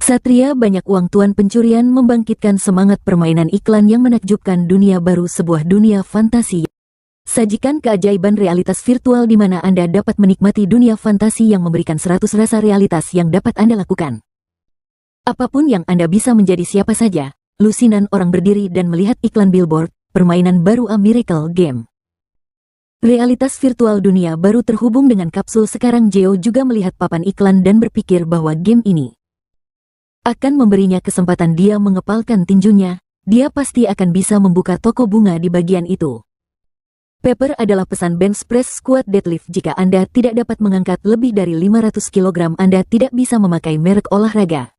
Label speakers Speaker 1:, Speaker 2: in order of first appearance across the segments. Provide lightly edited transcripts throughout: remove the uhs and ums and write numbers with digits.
Speaker 1: Satria Banyak Uang Tuan Pencurian membangkitkan semangat permainan iklan yang menakjubkan dunia baru, sebuah dunia fantasi. Sajikan keajaiban realitas virtual di mana Anda dapat menikmati dunia fantasi yang memberikan 100 rasa realitas yang dapat Anda lakukan. Apapun yang Anda bisa menjadi siapa saja, lusinan orang berdiri dan melihat iklan billboard, permainan baru A Miracle Game. Realitas virtual dunia baru terhubung dengan kapsul. Sekarang Geo juga melihat papan iklan dan berpikir bahwa game ini akan memberinya kesempatan. Dia mengepalkan tinjunya, dia pasti akan bisa membuka toko bunga di bagian itu. Paper adalah pesan bench press squat deadlift. Jika Anda tidak dapat mengangkat lebih dari 500 kg, Anda tidak bisa memakai merek olahraga.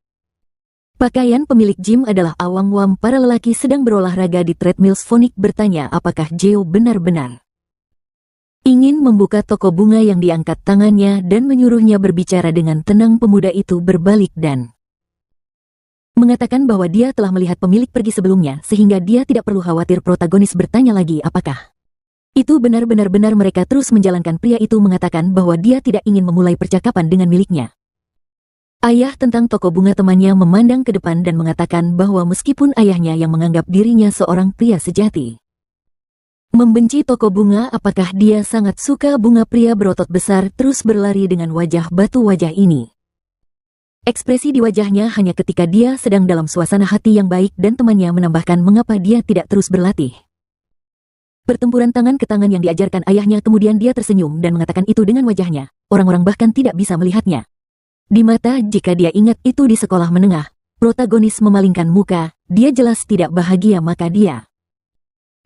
Speaker 1: Pakaian pemilik gym adalah awang-wam. Para lelaki sedang berolahraga di treadmill. Phonik bertanya apakah Geo benar-benar ingin membuka toko bunga yang diangkat tangannya dan menyuruhnya berbicara dengan tenang. Pemuda itu berbalik dan mengatakan bahwa dia telah melihat pemilik pergi sebelumnya, sehingga dia tidak perlu khawatir. Protagonis bertanya lagi, apakah itu benar-benar benar? Mereka terus menjalankan. Pria itu mengatakan bahwa dia tidak ingin memulai percakapan dengan miliknya. Ayah tentang toko bunga. Temannya memandang ke depan dan mengatakan bahwa meskipun ayahnya yang menganggap dirinya seorang pria sejati membenci toko bunga, apakah dia sangat suka bunga? Pria berotot besar terus berlari dengan wajah batu. Wajah ini, ekspresi di wajahnya hanya ketika dia sedang dalam suasana hati yang baik. Dan temannya menambahkan mengapa dia tidak terus berlatih pertempuran tangan ke tangan yang diajarkan ayahnya. Kemudian dia tersenyum dan mengatakan itu dengan wajahnya. Orang-orang bahkan tidak bisa melihatnya di mata. Jika dia ingat itu di sekolah menengah, protagonis memalingkan muka. Dia jelas tidak bahagia. Maka dia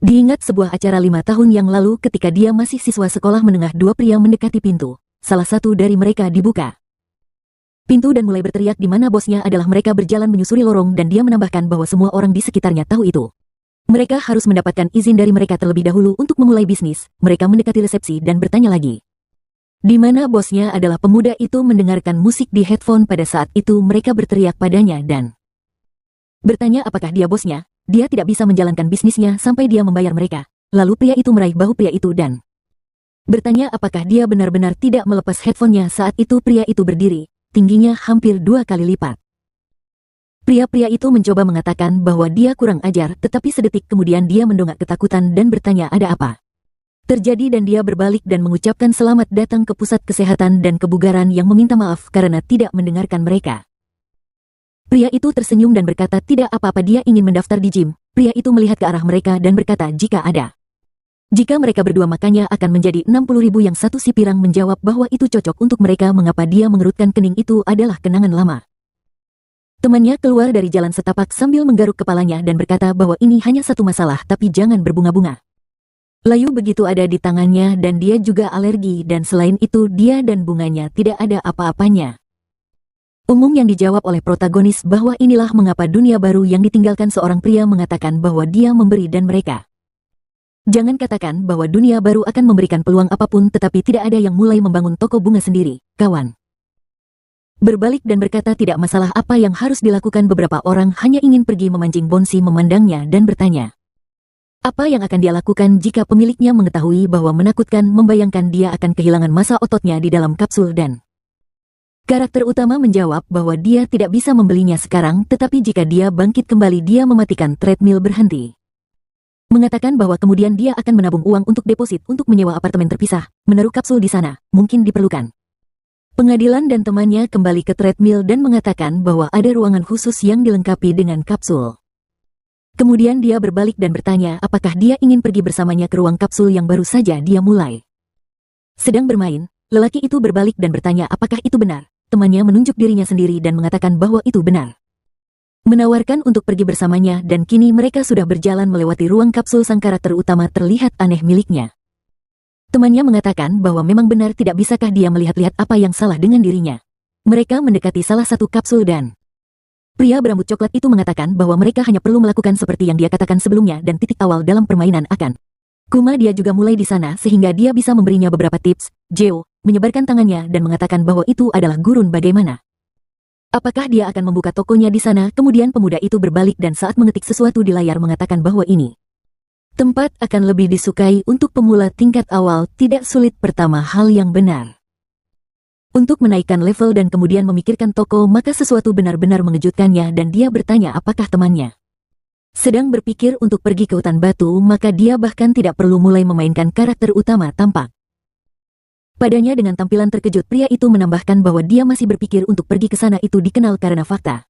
Speaker 1: diingat sebuah acara 5 tahun yang lalu ketika dia masih siswa sekolah menengah. Dua pria mendekati pintu. Salah satu dari mereka dibuka pintu dan mulai berteriak di mana bosnya adalah. Mereka berjalan menyusuri lorong dan dia menambahkan bahwa semua orang di sekitarnya tahu itu. Mereka harus mendapatkan izin dari mereka terlebih dahulu untuk memulai bisnis. Mereka mendekati resepsi dan bertanya lagi di mana bosnya adalah. Pemuda itu mendengarkan musik di headphone. Pada saat itu mereka berteriak padanya dan bertanya apakah dia bosnya. Dia tidak bisa menjalankan bisnisnya sampai dia membayar mereka. Lalu pria itu meraih bahu pria itu dan bertanya apakah dia benar-benar tidak melepas headphone-nya. Saat itu pria itu berdiri, tingginya hampir 2 kali lipat. Pria-pria itu mencoba mengatakan bahwa dia kurang ajar, tetapi sedetik kemudian dia mendongak ketakutan dan bertanya ada apa terjadi, dan dia berbalik dan mengucapkan selamat datang ke pusat kesehatan dan kebugaran yang meminta maaf karena tidak mendengarkan mereka. Pria itu tersenyum dan berkata tidak apa-apa, dia ingin mendaftar di gym. Pria itu melihat ke arah mereka dan berkata jika mereka berdua makanya akan menjadi 60.000. Yang satu si pirang menjawab bahwa itu cocok untuk mereka. Mengapa dia mengerutkan kening? Itu adalah kenangan lama. Temannya keluar dari jalan setapak sambil menggaruk kepalanya dan berkata bahwa ini hanya satu masalah, tapi jangan berbunga-bunga. Layu begitu ada di tangannya dan dia juga alergi, dan selain itu dia dan bunganya tidak ada apa-apanya. Umum yang dijawab oleh protagonis bahwa inilah mengapa dunia baru yang ditinggalkan. Seorang pria mengatakan bahwa dia memberi dan mereka jangan katakan bahwa dunia baru akan memberikan peluang apapun, tetapi tidak ada yang mulai membangun toko bunga sendiri, kawan. Berbalik dan berkata tidak masalah apa yang harus dilakukan. Beberapa orang hanya ingin pergi memancing. Bonsi memandangnya dan bertanya apa yang akan dia lakukan jika pemiliknya mengetahui bahwa menakutkan. Membayangkan dia akan kehilangan massa ototnya di dalam kapsul, dan karakter utama menjawab bahwa dia tidak bisa membelinya sekarang, tetapi jika dia bangkit kembali. Dia mematikan treadmill, berhenti, mengatakan bahwa kemudian dia akan menabung uang untuk deposit untuk menyewa apartemen terpisah, menaruh kapsul di sana, mungkin diperlukan. Pengadilan dan temannya kembali ke treadmill dan mengatakan bahwa ada ruangan khusus yang dilengkapi dengan kapsul. Kemudian dia berbalik dan bertanya apakah dia ingin pergi bersamanya ke ruang kapsul yang baru saja dia mulai. Sedang bermain, lelaki itu berbalik dan bertanya apakah itu benar. Temannya menunjuk dirinya sendiri dan mengatakan bahwa itu benar. Menawarkan untuk pergi bersamanya, dan kini mereka sudah berjalan melewati ruang kapsul. Sang karakter utama terlihat aneh miliknya. Temannya mengatakan bahwa memang benar, tidak bisakah dia melihat-lihat apa yang salah dengan dirinya. Mereka mendekati salah satu kapsul dan pria berambut coklat itu mengatakan bahwa mereka hanya perlu melakukan seperti yang dia katakan sebelumnya, dan titik awal dalam permainan akan kuma. Dia juga mulai di sana sehingga dia bisa memberinya beberapa tips. Geo menyebarkan tangannya dan mengatakan bahwa itu adalah gurun. Bagaimana? Apakah dia akan membuka tokonya di sana? Kemudian pemuda itu berbalik dan saat mengetik sesuatu di layar mengatakan bahwa ini tempat akan lebih disukai untuk pemula tingkat awal. Tidak sulit. Pertama hal yang benar untuk menaikkan level dan kemudian memikirkan toko, maka sesuatu benar-benar mengejutkannya dan dia bertanya apakah temannya sedang berpikir untuk pergi ke hutan batu, maka dia bahkan tidak perlu mulai memainkan karakter utama tampak. Padanya dengan tampilan terkejut, pria itu menambahkan bahwa dia masih berpikir untuk pergi ke sana. Itu dikenal karena fakta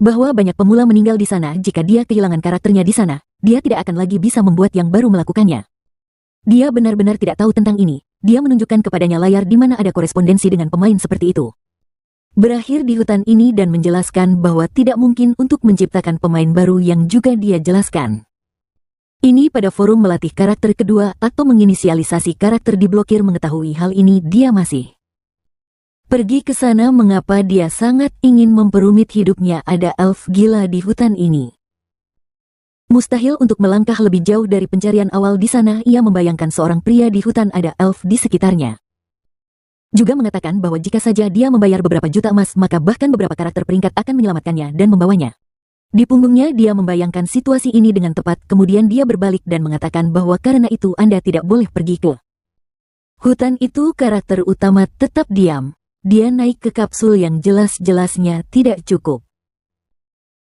Speaker 1: bahwa banyak pemula meninggal di sana. Jika dia kehilangan karakternya di sana, dia tidak akan lagi bisa membuat yang baru melakukannya. Dia benar-benar tidak tahu tentang ini. Dia menunjukkan kepadanya layar di mana ada korespondensi dengan pemain seperti itu. Berakhir di hutan ini dan menjelaskan bahwa tidak mungkin untuk menciptakan pemain baru yang juga dia jelaskan. Ini pada forum melatih karakter kedua atau menginisialisasi karakter diblokir. Mengetahui hal ini, dia masih pergi ke sana. Mengapa dia sangat ingin memperumit hidupnya? Ada elf gila di hutan ini. Mustahil untuk melangkah lebih jauh dari pencarian awal di sana. Ia membayangkan seorang pria di hutan, ada elf di sekitarnya. Juga mengatakan bahwa jika saja dia membayar beberapa juta emas, maka bahkan beberapa karakter peringkat akan menyelamatkannya dan membawanya. Di punggungnya dia membayangkan situasi ini dengan tepat, kemudian dia berbalik dan mengatakan bahwa karena itu Anda tidak boleh pergi ke hutan itu. Karakter utama tetap diam. Dia naik ke kapsul yang jelas-jelasnya tidak cukup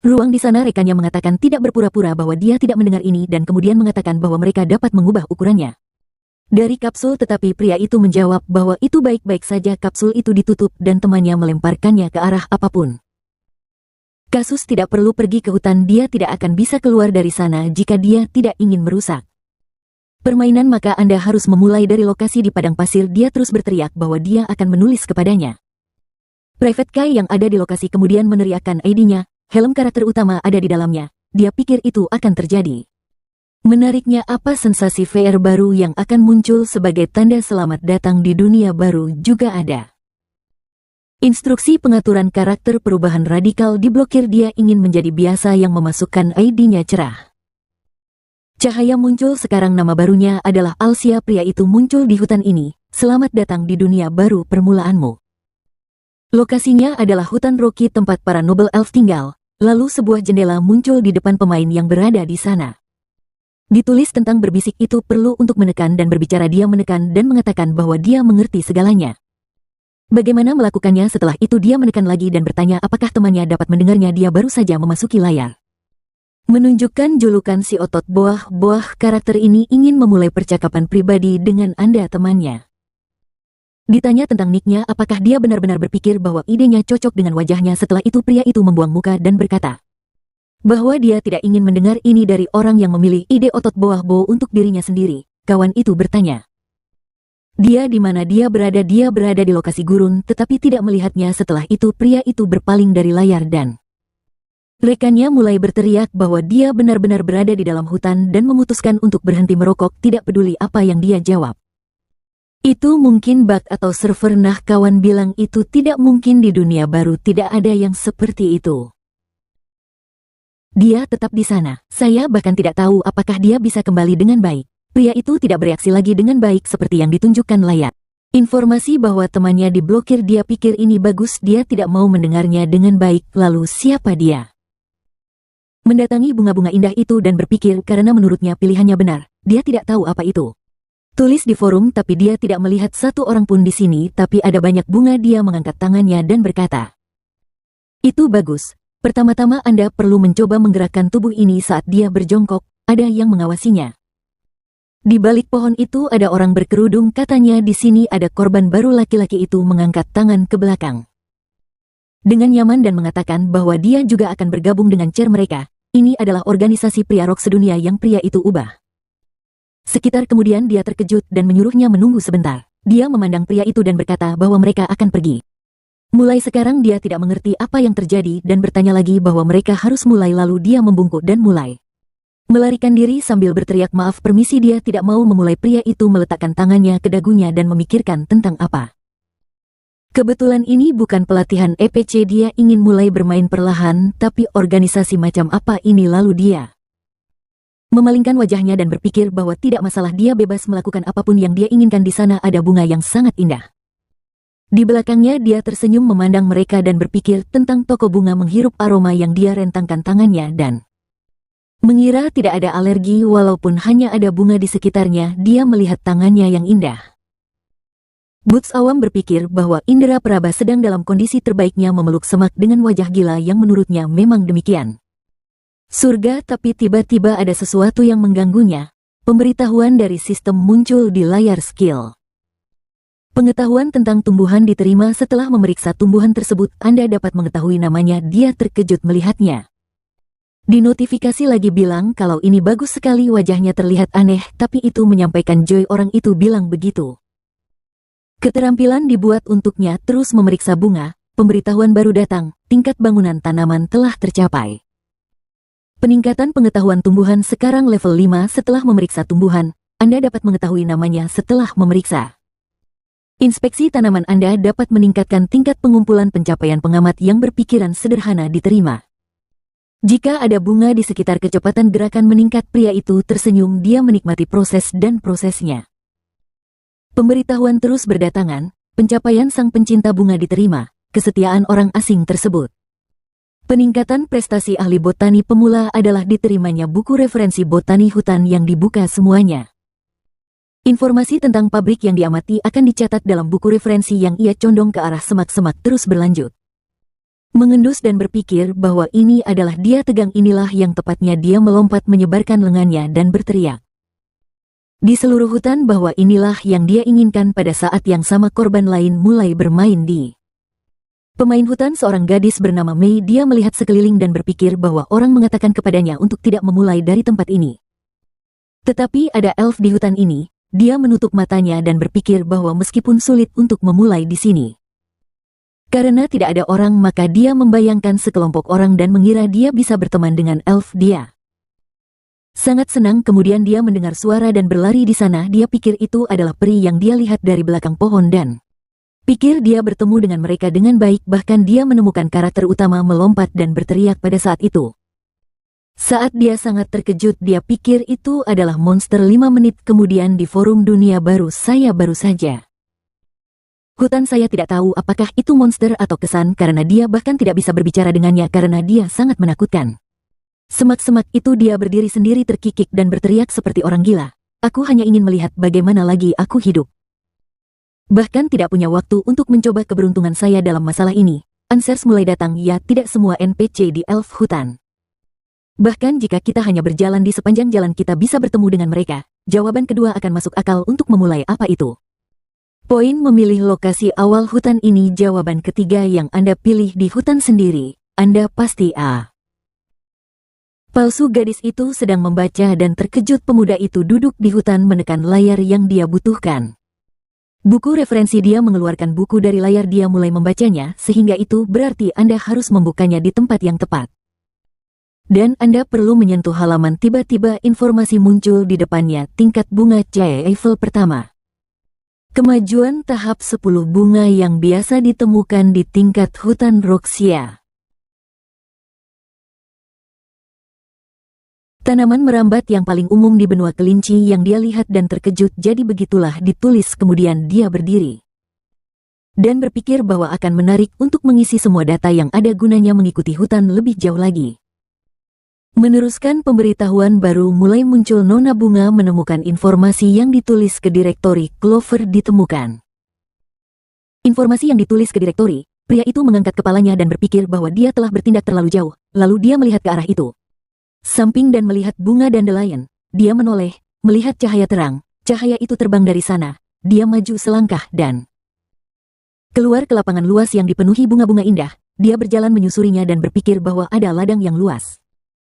Speaker 1: ruang di sana. Rekannya mengatakan tidak berpura-pura bahwa dia tidak mendengar ini dan kemudian mengatakan bahwa mereka dapat mengubah ukurannya dari kapsul, tetapi pria itu menjawab bahwa itu baik-baik saja. Kapsul itu ditutup dan temannya melemparkannya ke arah apapun. Kasus tidak perlu pergi ke hutan, dia tidak akan bisa keluar dari sana jika dia tidak ingin merusak permainan, maka Anda harus memulai dari lokasi di padang pasir. Dia terus berteriak bahwa dia akan menulis kepadanya. Private Kai yang ada di lokasi kemudian meneriakkan ID-nya, helm karakter utama ada di dalamnya. Dia pikir itu akan terjadi. Menariknya, apa sensasi VR baru yang akan muncul sebagai tanda selamat datang di dunia baru juga ada. Instruksi pengaturan karakter perubahan radikal diblokir. Dia ingin menjadi biasa yang memasukkan ID-nya cerah. Cahaya muncul sekarang. Nama barunya adalah Alsia. Pria itu muncul di hutan ini. Selamat datang di dunia baru permulaanmu. Lokasinya adalah hutan Rocky, tempat para Noble Elf tinggal. Lalu sebuah jendela muncul di depan pemain yang berada di sana. Ditulis tentang berbisik itu perlu untuk menekan dan berbicara. Dia menekan dan mengatakan bahwa dia mengerti segalanya. Bagaimana melakukannya? Setelah itu dia menekan lagi dan bertanya apakah temannya dapat mendengarnya. Dia baru saja memasuki layar. Menunjukkan julukan si otot boah. Karakter ini ingin memulai percakapan pribadi dengan Anda, temannya. Ditanya tentang nicknya, apakah dia benar-benar berpikir bahwa idenya cocok dengan wajahnya. Setelah itu pria itu membuang muka dan berkata bahwa dia tidak ingin mendengar ini dari orang yang memilih ide otot boah untuk dirinya sendiri. Kawan itu bertanya dia di mana dia berada. Dia berada di lokasi gurun tetapi tidak melihatnya. Setelah itu pria itu berpaling dari layar dan rekannya mulai berteriak bahwa dia benar-benar berada di dalam hutan dan memutuskan untuk berhenti merokok. Tidak peduli apa yang dia jawab. Itu mungkin bug atau server. Nah, kawan bilang itu tidak mungkin di dunia baru. Tidak ada yang seperti itu. Dia tetap di sana. Saya bahkan tidak tahu apakah dia bisa kembali dengan baik. Pria itu tidak bereaksi lagi dengan baik seperti yang ditunjukkan layar. Informasi bahwa temannya diblokir. Dia pikir ini bagus. Dia tidak mau mendengarnya dengan baik. Lalu siapa dia? Mendatangi bunga-bunga indah itu dan berpikir karena menurutnya pilihannya benar. Dia tidak tahu apa itu. Tulis di forum, tapi dia tidak melihat satu orang pun di sini. Tapi ada banyak bunga. Dia mengangkat tangannya dan berkata, itu bagus. Pertama-tama Anda perlu mencoba menggerakkan tubuh ini saat dia berjongkok. Ada yang mengawasinya. Di balik pohon itu ada orang berkerudung. Katanya di sini ada korban baru. Laki-laki itu mengangkat tangan ke belakang dengan nyaman dan mengatakan bahwa dia juga akan bergabung dengan chair mereka. Ini adalah organisasi pria rock sedunia yang pria itu ubah. Sekitar kemudian dia terkejut dan menyuruhnya menunggu sebentar. Dia memandang pria itu dan berkata bahwa mereka akan pergi. Mulai sekarang dia tidak mengerti apa yang terjadi dan bertanya lagi bahwa mereka harus mulai. Lalu dia membungkuk dan mulai melarikan diri sambil berteriak maaf permisi. Dia tidak mau memulai. Pria itu meletakkan tangannya ke dagunya dan memikirkan tentang apa. Kebetulan ini bukan pelatihan EPC. Dia ingin mulai bermain perlahan, tapi organisasi macam apa ini? Lalu dia memalingkan wajahnya dan berpikir bahwa tidak masalah. Dia bebas melakukan apapun yang dia inginkan. Di sana ada bunga yang sangat indah. Di belakangnya dia tersenyum memandang mereka dan berpikir tentang toko bunga. Menghirup aroma yang dia rentangkan tangannya dan mengira tidak ada alergi walaupun hanya ada bunga di sekitarnya. Dia melihat tangannya yang indah. Boots awam berpikir bahwa indera peraba sedang dalam kondisi terbaiknya memeluk semak dengan wajah gila yang menurutnya memang demikian. Surga, tapi tiba-tiba ada sesuatu yang mengganggunya. Pemberitahuan dari sistem muncul di layar skill. Pengetahuan tentang tumbuhan diterima setelah memeriksa tumbuhan tersebut. Anda dapat mengetahui namanya. Dia terkejut melihatnya. Di notifikasi lagi bilang kalau ini bagus sekali, wajahnya terlihat aneh, tapi itu menyampaikan Joy, orang itu bilang begitu. Keterampilan dibuat untuknya terus memeriksa bunga. Pemberitahuan baru datang, tingkat bangunan tanaman telah tercapai. Peningkatan pengetahuan tumbuhan sekarang level 5 setelah memeriksa tumbuhan. Anda dapat mengetahui namanya setelah memeriksa. Inspeksi tanaman Anda dapat meningkatkan tingkat pengumpulan. Pencapaian pengamat yang berpikiran sederhana diterima. Jika ada bunga di sekitar, kecepatan gerakan meningkat. Pria itu tersenyum, dia menikmati proses dan prosesnya. Pemberitahuan terus berdatangan, pencapaian sang pencinta bunga diterima, kesetiaan orang asing tersebut. Peningkatan prestasi ahli botani pemula adalah diterimanya buku referensi botani hutan yang dibuka semuanya. Informasi tentang pabrik yang diamati akan dicatat dalam buku referensi yang ia condong ke arah semak-semak terus berlanjut. Mengendus dan berpikir bahwa ini adalah dia, tegang, inilah yang tepatnya. Dia melompat menyebarkan lengannya dan berteriak di seluruh hutan bahwa inilah yang dia inginkan. Pada saat yang sama korban lain mulai bermain di pemain hutan, seorang gadis bernama Mei. Dia melihat sekeliling dan berpikir bahwa orang mengatakan kepadanya untuk tidak memulai dari tempat ini. Tetapi ada elf di hutan ini. Dia menutup matanya dan berpikir bahwa meskipun sulit untuk memulai di sini, karena tidak ada orang, maka dia membayangkan sekelompok orang dan mengira dia bisa berteman dengan elf. Dia sangat senang. Kemudian dia mendengar suara dan berlari di sana. Dia pikir itu adalah peri yang dia lihat dari belakang pohon dan pikir dia bertemu dengan mereka dengan baik. Bahkan dia menemukan karakter utama melompat dan berteriak pada saat itu. Saat dia sangat terkejut, dia pikir itu adalah monster. 5 menit kemudian di forum dunia baru, saya baru saja hutan, saya tidak tahu apakah itu monster atau kesan karena dia bahkan tidak bisa berbicara dengannya karena dia sangat menakutkan. Semak-semak itu dia berdiri sendiri terkikik dan berteriak seperti orang gila. Aku hanya ingin melihat bagaimana lagi aku hidup. Bahkan tidak punya waktu untuk mencoba keberuntungan saya dalam masalah ini. Answers mulai datang, ya, tidak semua NPC di elf hutan. Bahkan jika kita hanya berjalan di sepanjang jalan kita bisa bertemu dengan mereka. Jawaban kedua akan masuk akal untuk memulai apa itu. Poin memilih lokasi awal hutan ini. Jawaban ketiga yang Anda pilih di hutan sendiri. Anda pasti A. Palsu. Gadis itu sedang membaca dan terkejut. Pemuda itu duduk di hutan menekan layar yang dia butuhkan. Buku referensi. Dia mengeluarkan buku dari layar. Dia mulai membacanya, sehingga itu berarti Anda harus membukanya di tempat yang tepat. Dan Anda perlu menyentuh halaman. Tiba-tiba informasi muncul di depannya. Tingkat bunga C Eiffel pertama. Kemajuan tahap 10 bunga yang biasa ditemukan di tingkat hutan Roxia. Tanaman merambat yang paling umum di benua kelinci yang dia lihat dan terkejut. Jadi begitulah ditulis. Kemudian dia berdiri dan berpikir bahwa akan menarik untuk mengisi semua data yang ada gunanya mengikuti hutan lebih jauh lagi. Meneruskan pemberitahuan baru mulai muncul. Nona bunga menemukan informasi yang ditulis ke direktori Clover ditemukan. Informasi yang ditulis ke direktori. Pria itu mengangkat kepalanya dan berpikir bahwa dia telah bertindak terlalu jauh. Lalu dia melihat ke arah itu, samping, dan melihat bunga dandelion. Dia menoleh, melihat cahaya terang. Cahaya itu terbang dari sana. Dia maju selangkah dan keluar ke lapangan luas yang dipenuhi bunga-bunga indah. Dia berjalan menyusurinya dan berpikir bahwa ada ladang yang luas.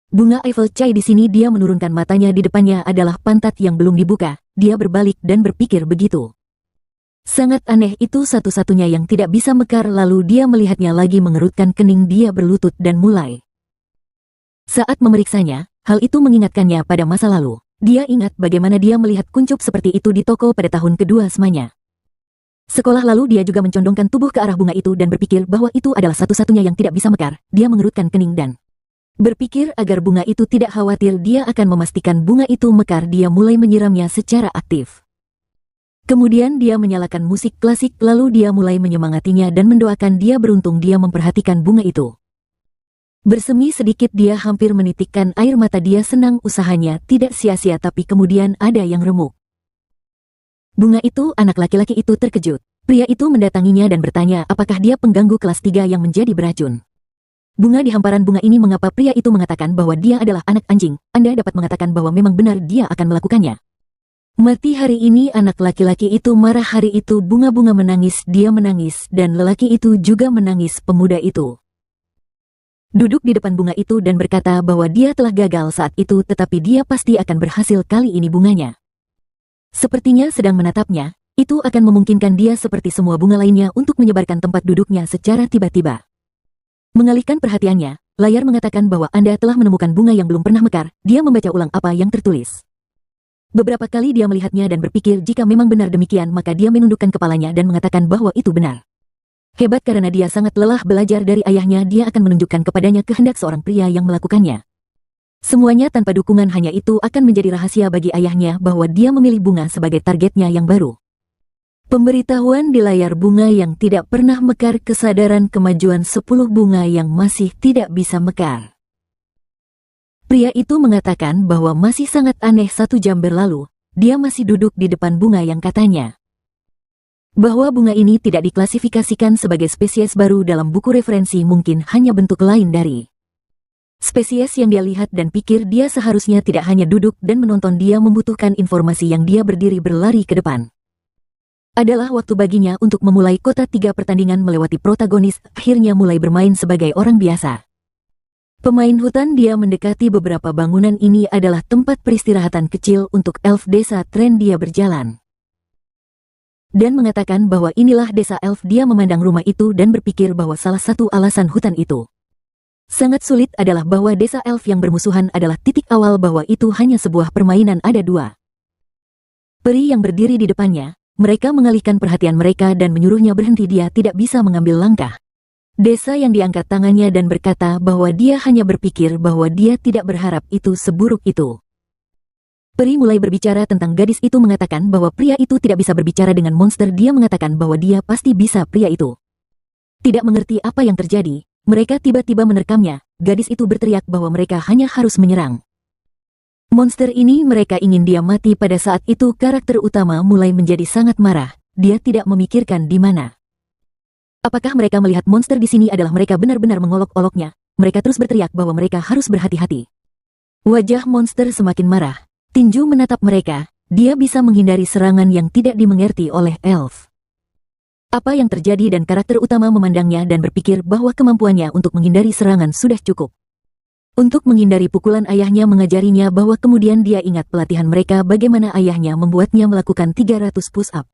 Speaker 1: Bunga Eiffel Chai di sini. Dia menurunkan matanya. Di depannya adalah pantat yang belum dibuka. Dia berbalik dan berpikir begitu sangat aneh, itu satu-satunya yang tidak bisa mekar. Lalu dia melihatnya lagi mengerutkan kening. Dia berlutut dan mulai. Saat memeriksanya, hal itu mengingatkannya pada masa lalu. Dia ingat bagaimana dia melihat kuncup seperti itu di toko pada tahun kedua semuanya. Sekolah lalu dia juga mencondongkan tubuh ke arah bunga itu dan berpikir bahwa itu adalah satu-satunya yang tidak bisa mekar. Dia mengerutkan kening dan berpikir agar bunga itu tidak khawatir. Dia akan memastikan bunga itu mekar. Dia mulai menyiramnya secara aktif. Kemudian dia menyalakan musik klasik. Lalu dia mulai menyemangatinya dan mendoakan. Dia beruntung dia memperhatikan bunga itu. Bersemi sedikit, dia hampir menitikkan air mata. Dia senang usahanya tidak sia-sia, tapi kemudian ada yang remuk. Bunga itu, anak laki-laki itu terkejut. Pria itu mendatanginya dan bertanya apakah dia pengganggu kelas 3 yang menjadi beracun. Bunga di hamparan bunga ini mengapa pria itu mengatakan bahwa dia adalah anak anjing, Anda dapat mengatakan bahwa memang benar dia akan melakukannya. Mati hari ini anak laki-laki itu marah hari itu bunga-bunga menangis dia menangis dan lelaki itu juga menangis pemuda itu. Duduk di depan bunga itu dan berkata bahwa dia telah gagal saat itu tetapi dia pasti akan berhasil kali ini bunganya. Sepertinya sedang menatapnya. Itu akan memungkinkan dia seperti semua bunga lainnya untuk menyebarkan tempat duduknya secara tiba-tiba. Mengalihkan perhatiannya, layar mengatakan bahwa Anda telah menemukan bunga yang belum pernah mekar, dia membaca ulang apa yang tertulis. Beberapa kali dia melihatnya dan berpikir jika memang benar demikian maka dia menundukkan kepalanya dan mengatakan bahwa itu benar. Hebat karena dia sangat lelah belajar dari ayahnya dia akan menunjukkan kepadanya kehendak seorang pria yang melakukannya. Semuanya tanpa dukungan hanya itu akan menjadi rahasia bagi ayahnya bahwa dia memilih bunga sebagai targetnya yang baru. Pemberitahuan di layar bunga yang tidak pernah mekar kesadaran kemajuan 10 bunga yang masih tidak bisa mekar. Pria itu mengatakan bahwa masih sangat aneh 1 jam berlalu, dia masih duduk di depan bunga yang katanya bahwa bunga ini tidak diklasifikasikan sebagai spesies baru dalam buku referensi mungkin hanya bentuk lain dari spesies yang dia lihat dan pikir dia seharusnya tidak hanya duduk dan menonton dia membutuhkan informasi yang dia berdiri berlari ke depan. Adalah waktu baginya untuk memulai kota 3 pertandingan melewati protagonis, akhirnya mulai bermain sebagai orang biasa. Pemain hutan dia mendekati beberapa bangunan ini adalah tempat peristirahatan kecil untuk elf desa tren dia berjalan. Dan mengatakan bahwa inilah desa elf dia memandang rumah itu dan berpikir bahwa salah satu alasan hutan itu sangat sulit adalah bahwa desa elf yang bermusuhan adalah titik awal bahwa itu hanya sebuah permainan ada 2 peri yang berdiri di depannya. Mereka mengalihkan perhatian mereka dan menyuruhnya berhenti dia tidak bisa mengambil langkah. Desa yang diangkat tangannya dan berkata bahwa dia hanya berpikir bahwa dia tidak berharap itu seburuk itu. Peri mulai berbicara tentang gadis itu mengatakan bahwa pria itu tidak bisa berbicara dengan monster dia mengatakan bahwa dia pasti bisa pria itu. Tidak mengerti apa yang terjadi, mereka tiba-tiba menerkamnya, gadis itu berteriak bahwa mereka hanya harus menyerang. Monster ini mereka ingin dia mati pada saat itu karakter utama mulai menjadi sangat marah, dia tidak memikirkan di mana. Apakah mereka melihat monster di sini adalah mereka benar-benar mengolok-oloknya, mereka terus berteriak bahwa mereka harus berhati-hati. Wajah monster semakin marah, tinju menatap mereka, dia bisa menghindari serangan yang tidak dimengerti oleh elf. Apa yang terjadi dan karakter utama memandangnya dan berpikir bahwa kemampuannya untuk menghindari serangan sudah cukup. Untuk menghindari pukulan ayahnya mengajarinya bahwa kemudian dia ingat pelatihan mereka bagaimana ayahnya membuatnya melakukan 300 push-up.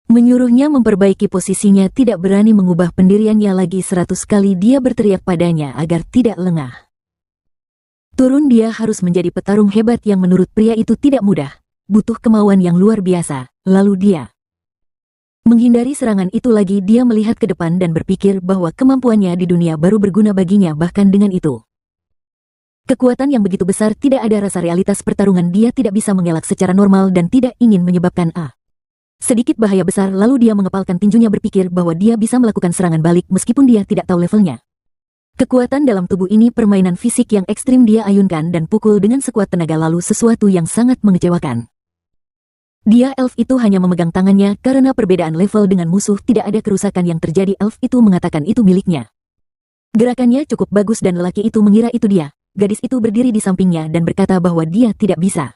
Speaker 1: Menyuruhnya memperbaiki posisinya tidak berani mengubah pendiriannya lagi 100 kali dia berteriak padanya agar tidak lengah. Turun dia harus menjadi petarung hebat yang menurut pria itu tidak mudah, butuh kemauan yang luar biasa, lalu dia menghindari serangan itu lagi dia melihat ke depan dan berpikir bahwa kemampuannya di dunia baru berguna baginya bahkan dengan itu. Kekuatan yang begitu besar tidak ada rasa realitas pertarungan dia tidak bisa mengelak secara normal dan tidak ingin menyebabkan sedikit bahaya besar lalu dia mengepalkan tinjunya berpikir bahwa dia bisa melakukan serangan balik meskipun dia tidak tahu levelnya. Kekuatan dalam tubuh ini permainan fisik yang ekstrim dia ayunkan dan pukul dengan sekuat tenaga lalu sesuatu yang sangat mengecewakan. Dia elf itu hanya memegang tangannya karena perbedaan level dengan musuh tidak ada kerusakan yang terjadi elf itu mengatakan itu miliknya. Gerakannya cukup bagus dan lelaki itu mengira itu dia. Gadis itu berdiri di sampingnya dan berkata bahwa dia tidak bisa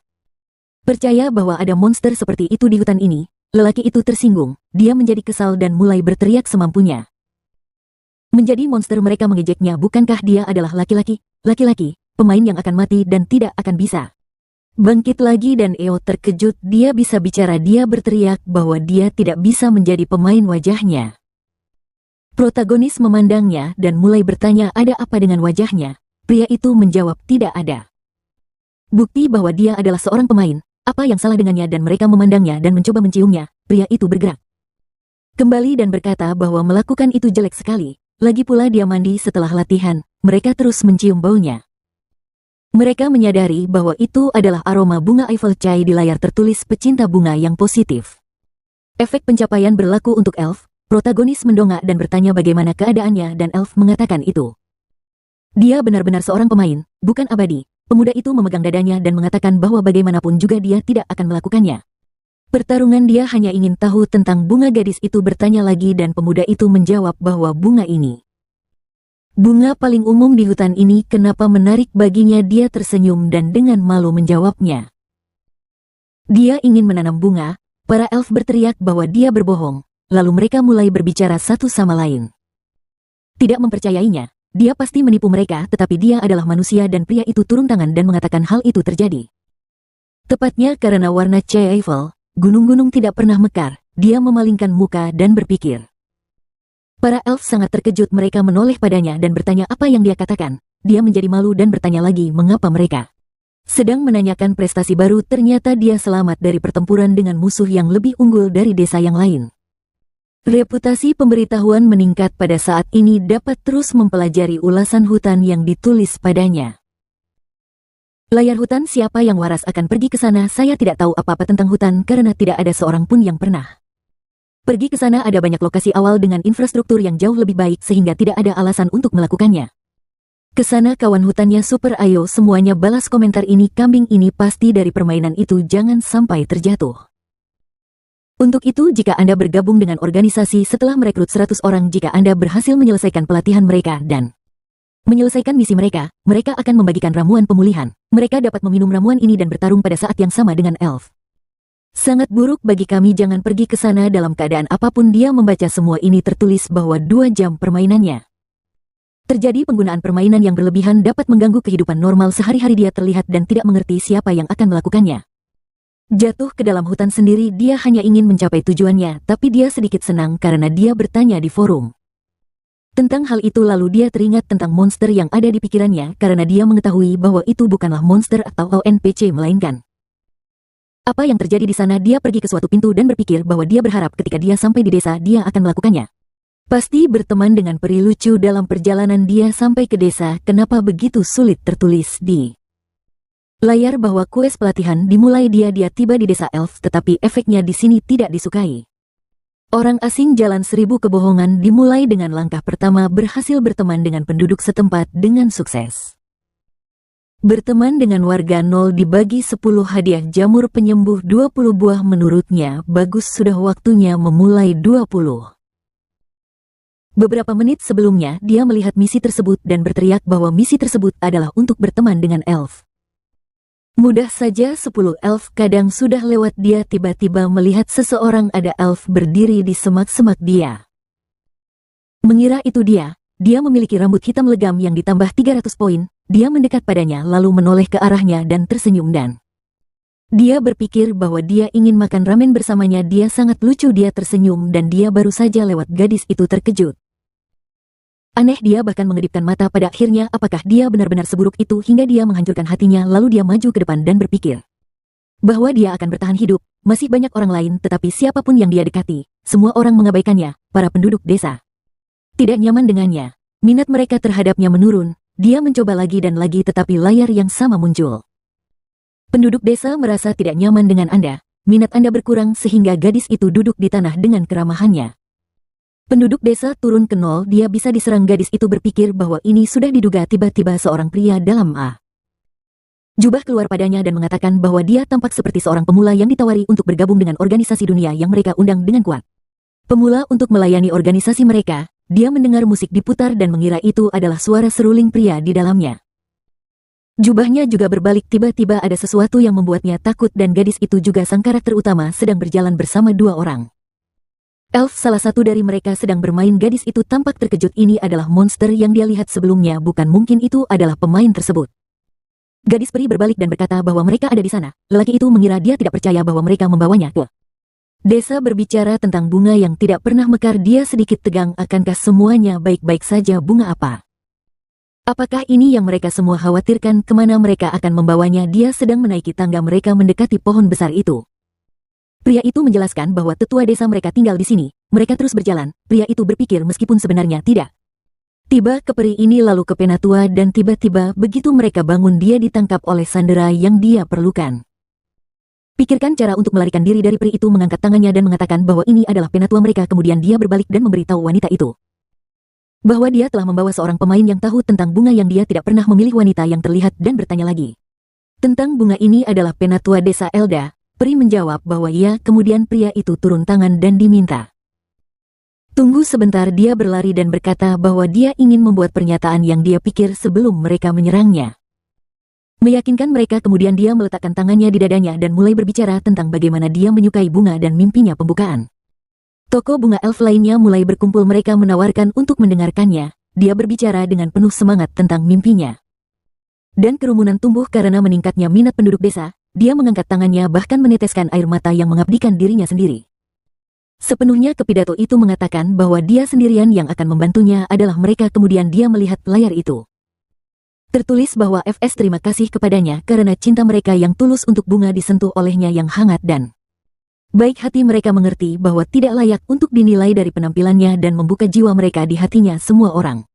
Speaker 1: percaya bahwa ada monster seperti itu di hutan ini. Lelaki itu tersinggung, dia menjadi kesal dan mulai berteriak semampunya. Menjadi monster mereka mengejeknya bukankah dia adalah laki-laki, pemain yang akan mati dan tidak akan bisa bangkit lagi dan Eo terkejut dia bisa bicara dia berteriak bahwa dia tidak bisa menjadi pemain wajahnya. Protagonis memandangnya dan mulai bertanya ada apa dengan wajahnya. Pria itu menjawab tidak ada bukti bahwa dia adalah seorang pemain, apa yang salah dengannya dan mereka memandangnya dan mencoba menciumnya, pria itu bergerak kembali dan berkata bahwa melakukan itu jelek sekali, lagi pula dia mandi setelah latihan, mereka terus mencium baunya. Mereka menyadari bahwa itu adalah aroma bunga Eiffel Chai di layar tertulis pecinta bunga yang positif. Efek pencapaian berlaku untuk elf, protagonis mendongak dan bertanya bagaimana keadaannya dan elf mengatakan itu. Dia benar-benar seorang pemain, bukan abadi. Pemuda itu memegang dadanya dan mengatakan bahwa bagaimanapun juga dia tidak akan melakukannya. Pertarungan dia hanya ingin tahu tentang bunga. Gadis itu bertanya lagi dan pemuda itu menjawab bahwa bunga ini bunga paling umum di hutan ini. Kenapa menarik baginya? Dia tersenyum dan dengan malu menjawabnya. Dia ingin menanam bunga. Para elf berteriak bahwa dia berbohong, lalu mereka mulai berbicara satu sama lain. Tidak mempercayainya, dia pasti menipu mereka, tetapi dia adalah manusia dan pria itu turun tangan dan mengatakan hal itu terjadi. Tepatnya karena warna cahaya Eiffel, gunung-gunung tidak pernah mekar. Dia memalingkan muka dan berpikir. Para elf sangat terkejut. Mereka menoleh padanya dan bertanya apa yang dia katakan. Dia menjadi malu dan bertanya lagi mengapa mereka sedang menanyakan prestasi baru. Ternyata dia selamat dari pertempuran dengan musuh yang lebih unggul dari desa yang lain. Reputasi pemberitahuan meningkat pada saat ini. Dapat terus mempelajari ulasan hutan yang ditulis padanya. Layar hutan. Siapa yang waras akan pergi ke sana? Saya tidak tahu apa-apa tentang hutan karena tidak ada seorang pun yang pernah pergi ke sana. Ada banyak lokasi awal dengan infrastruktur yang jauh lebih baik sehingga tidak ada alasan untuk melakukannya. Kesana kawan hutannya super. Ayo semuanya balas komentar ini. Kambing ini pasti dari permainan itu. Jangan sampai terjatuh. Untuk itu jika Anda bergabung dengan organisasi setelah merekrut 100 orang, jika Anda berhasil menyelesaikan pelatihan mereka dan menyelesaikan misi mereka, mereka akan membagikan ramuan pemulihan. Mereka dapat meminum ramuan ini dan bertarung pada saat yang sama dengan elf. Sangat buruk bagi kami. Jangan pergi ke sana dalam keadaan apapun. Dia membaca semua ini tertulis bahwa 2 jam permainannya terjadi. Penggunaan permainan yang berlebihan dapat mengganggu kehidupan normal sehari-hari. Dia terlihat dan tidak mengerti siapa yang akan melakukannya. Jatuh ke dalam hutan sendiri. Dia hanya ingin mencapai tujuannya, tapi dia sedikit senang karena dia bertanya di forum tentang hal itu. Lalu dia teringat tentang monster yang ada di pikirannya karena dia mengetahui bahwa itu bukanlah monster atau NPC melainkan apa yang terjadi di sana. Dia pergi ke suatu pintu dan berpikir bahwa dia berharap ketika dia sampai di desa dia akan melakukannya. Pasti berteman dengan peri lucu dalam perjalanan dia sampai ke desa. Kenapa begitu sulit? Tertulis di layar bahwa kues pelatihan dimulai. Dia tiba di desa elf, tetapi efeknya di sini tidak disukai. Orang asing. Jalan 1000 kebohongan dimulai dengan langkah pertama berhasil berteman dengan penduduk setempat dengan sukses. Berteman dengan warga 0 dibagi 10 hadiah jamur penyembuh 20 buah. Menurutnya bagus, sudah waktunya memulai 20. Beberapa menit sebelumnya dia melihat misi tersebut dan berteriak bahwa misi tersebut adalah untuk berteman dengan elf. Mudah saja 10 elf kadang sudah lewat. Dia tiba-tiba melihat seseorang. Ada elf berdiri di semak-semak. Dia mengira itu dia. Dia memiliki rambut hitam legam yang ditambah 300 poin. Dia mendekat padanya lalu menoleh ke arahnya dan tersenyum dan dia berpikir bahwa dia ingin makan ramen bersamanya. Dia sangat lucu. Dia tersenyum dan dia baru saja lewat. Gadis itu terkejut. Aneh, dia bahkan mengedipkan mata. Pada akhirnya apakah dia benar-benar seburuk itu hingga dia menghancurkan hatinya? Lalu dia maju ke depan dan berpikir bahwa dia akan bertahan hidup. Masih banyak orang lain, tetapi siapapun yang dia dekati, semua orang mengabaikannya. Para penduduk desa tidak nyaman dengannya. Minat mereka terhadapnya menurun. Dia mencoba lagi dan lagi, tetapi layar yang sama muncul. Penduduk desa merasa tidak nyaman dengan Anda. Minat Anda berkurang sehingga gadis itu duduk di tanah dengan keramahannya. Penduduk desa turun ke 0. Dia bisa diserang. Gadis itu berpikir bahwa ini sudah diduga. Tiba-tiba seorang pria dalam jubah keluar padanya dan mengatakan bahwa dia tampak seperti seorang pemula yang ditawari untuk bergabung dengan organisasi dunia yang mereka undang dengan kuat. Pemula untuk melayani organisasi mereka. Dia mendengar musik diputar dan mengira itu adalah suara seruling pria di dalamnya. Jubahnya juga berbalik. Tiba-tiba ada sesuatu yang membuatnya takut dan gadis itu juga sang karakter utama sedang berjalan bersama 2 orang. Elf salah satu dari mereka sedang bermain. Gadis itu tampak terkejut. Ini adalah monster yang dia lihat sebelumnya. Bukan mungkin itu adalah pemain tersebut. Gadis peri berbalik dan berkata bahwa mereka ada di sana. Lelaki itu mengira dia tidak percaya bahwa mereka membawanya ke desa. Berbicara tentang bunga yang tidak pernah mekar. Dia sedikit tegang. Akankah semuanya baik-baik saja? Bunga apa? Apakah ini yang mereka semua khawatirkan? Kemana mereka akan membawanya? Dia sedang menaiki tangga. Mereka mendekati pohon besar itu. Pria itu menjelaskan bahwa tetua desa mereka tinggal di sini. Mereka terus berjalan. Pria itu berpikir meskipun sebenarnya tidak tiba ke peri ini lalu ke penatua dan tiba-tiba begitu mereka bangun dia ditangkap oleh sandera yang dia perlukan. Pikirkan cara untuk melarikan diri dari peri itu. Mengangkat tangannya dan mengatakan bahwa ini adalah penatua mereka. Kemudian dia berbalik dan memberitahu wanita itu bahwa dia telah membawa seorang pemain yang tahu tentang bunga yang dia tidak pernah memilih. Wanita yang terlihat dan bertanya lagi tentang bunga ini adalah penatua desa Elda. Peri menjawab bahwa iya, kemudian pria itu turun tangan dan diminta. Tunggu sebentar, dia berlari dan berkata bahwa dia ingin membuat pernyataan yang dia pikir sebelum mereka menyerangnya. Meyakinkan mereka, kemudian dia meletakkan tangannya di dadanya dan mulai berbicara tentang bagaimana dia menyukai bunga dan mimpinya pembukaan. Toko bunga elf lainnya mulai berkumpul, mereka menawarkan untuk mendengarkannya. Dia berbicara dengan penuh semangat tentang mimpinya. Dan kerumunan tumbuh karena meningkatnya minat penduduk desa. Dia mengangkat tangannya bahkan meneteskan air mata yang mengabdikan dirinya sendiri. Sepenuhnya ke pidato itu mengatakan bahwa dia sendirian yang akan membantunya adalah mereka, kemudian dia melihat layar itu. Tertulis bahwa FS terima kasih kepadanya karena cinta mereka yang tulus untuk bunga disentuh olehnya yang hangat dan baik hati. Mereka mengerti bahwa tidak layak untuk dinilai dari penampilannya dan membuka jiwa mereka di hatinya semua orang.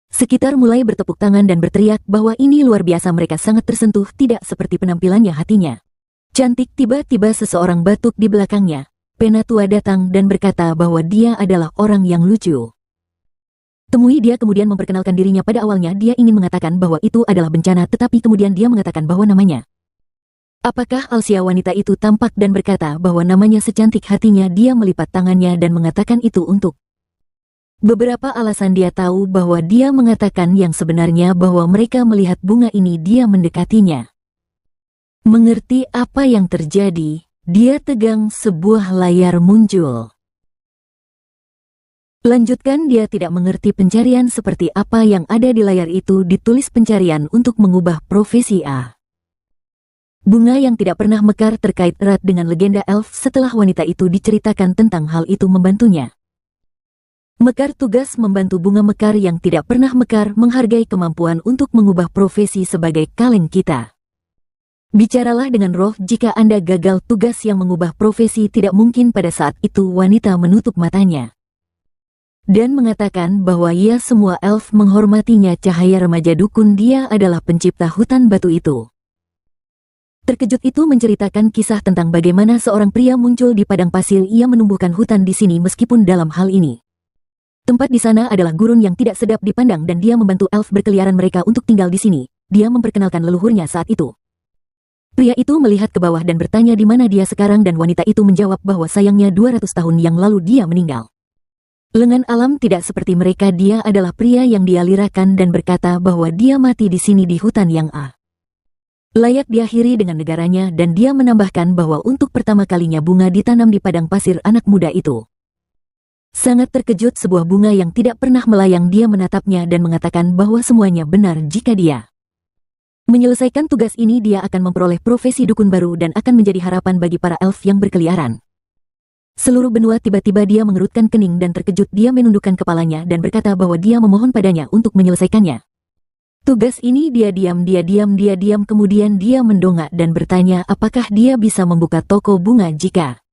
Speaker 1: Sekitar mulai bertepuk tangan dan berteriak bahwa ini luar biasa, mereka sangat tersentuh, tidak seperti penampilannya, hatinya cantik. Tiba-tiba seseorang batuk di belakangnya. Penatua datang dan berkata bahwa dia adalah orang yang lucu. Temui dia, kemudian memperkenalkan dirinya. Pada awalnya dia ingin mengatakan bahwa itu adalah bencana, tetapi kemudian dia mengatakan bahwa namanya. Apakah Alsia? Wanita itu tampak dan berkata bahwa namanya secantik hatinya. Dia melipat tangannya dan mengatakan itu untuk beberapa alasan. Dia tahu bahwa dia mengatakan yang sebenarnya bahwa mereka melihat bunga ini. Dia mendekatinya. Mengerti apa yang terjadi, dia tegang. Sebuah layar muncul. Lanjutkan. Dia tidak mengerti pencarian seperti apa yang ada di layar itu. Ditulis pencarian untuk mengubah profesi A. Bunga yang tidak pernah mekar terkait erat dengan legenda elf. Setelah wanita itu diceritakan tentang hal itu membantunya mekar, tugas membantu bunga mekar yang tidak pernah mekar, menghargai kemampuan untuk mengubah profesi sebagai kaleng kita. Bicaralah dengan roh jika Anda gagal tugas yang mengubah profesi. Tidak mungkin. Pada saat itu wanita menutup matanya dan mengatakan bahwa ia semua elf menghormatinya. Cahaya remaja dukun, dia adalah pencipta hutan batu itu. Terkejut itu menceritakan kisah tentang bagaimana seorang pria muncul di padang pasir. Ia menumbuhkan hutan di sini meskipun dalam hal ini tempat di sana adalah gurun yang tidak sedap dipandang dan dia membantu elf berkeliaran mereka untuk tinggal di sini. Dia memperkenalkan leluhurnya saat itu. Pria itu melihat ke bawah dan bertanya di mana dia sekarang dan wanita itu menjawab bahwa sayangnya 200 tahun yang lalu dia meninggal. Lengan alam tidak seperti mereka. Dia adalah pria yang dialirakan dan berkata bahwa dia mati di sini di hutan yang layak diakhiri dengan negaranya, dan dia menambahkan bahwa untuk pertama kalinya bunga ditanam di padang pasir. Anak muda itu sangat terkejut. Sebuah bunga yang tidak pernah melayang. Dia menatapnya dan mengatakan bahwa semuanya benar. Jika dia menyelesaikan tugas ini, dia akan memperoleh profesi dukun baru dan akan menjadi harapan bagi para elf yang berkeliaran seluruh benua. Tiba-tiba dia mengerutkan kening dan terkejut. Dia menundukkan kepalanya dan berkata bahwa dia memohon padanya untuk menyelesaikannya. Tugas ini. Dia diam. Kemudian dia mendongak dan bertanya apakah dia bisa membuka toko bunga jika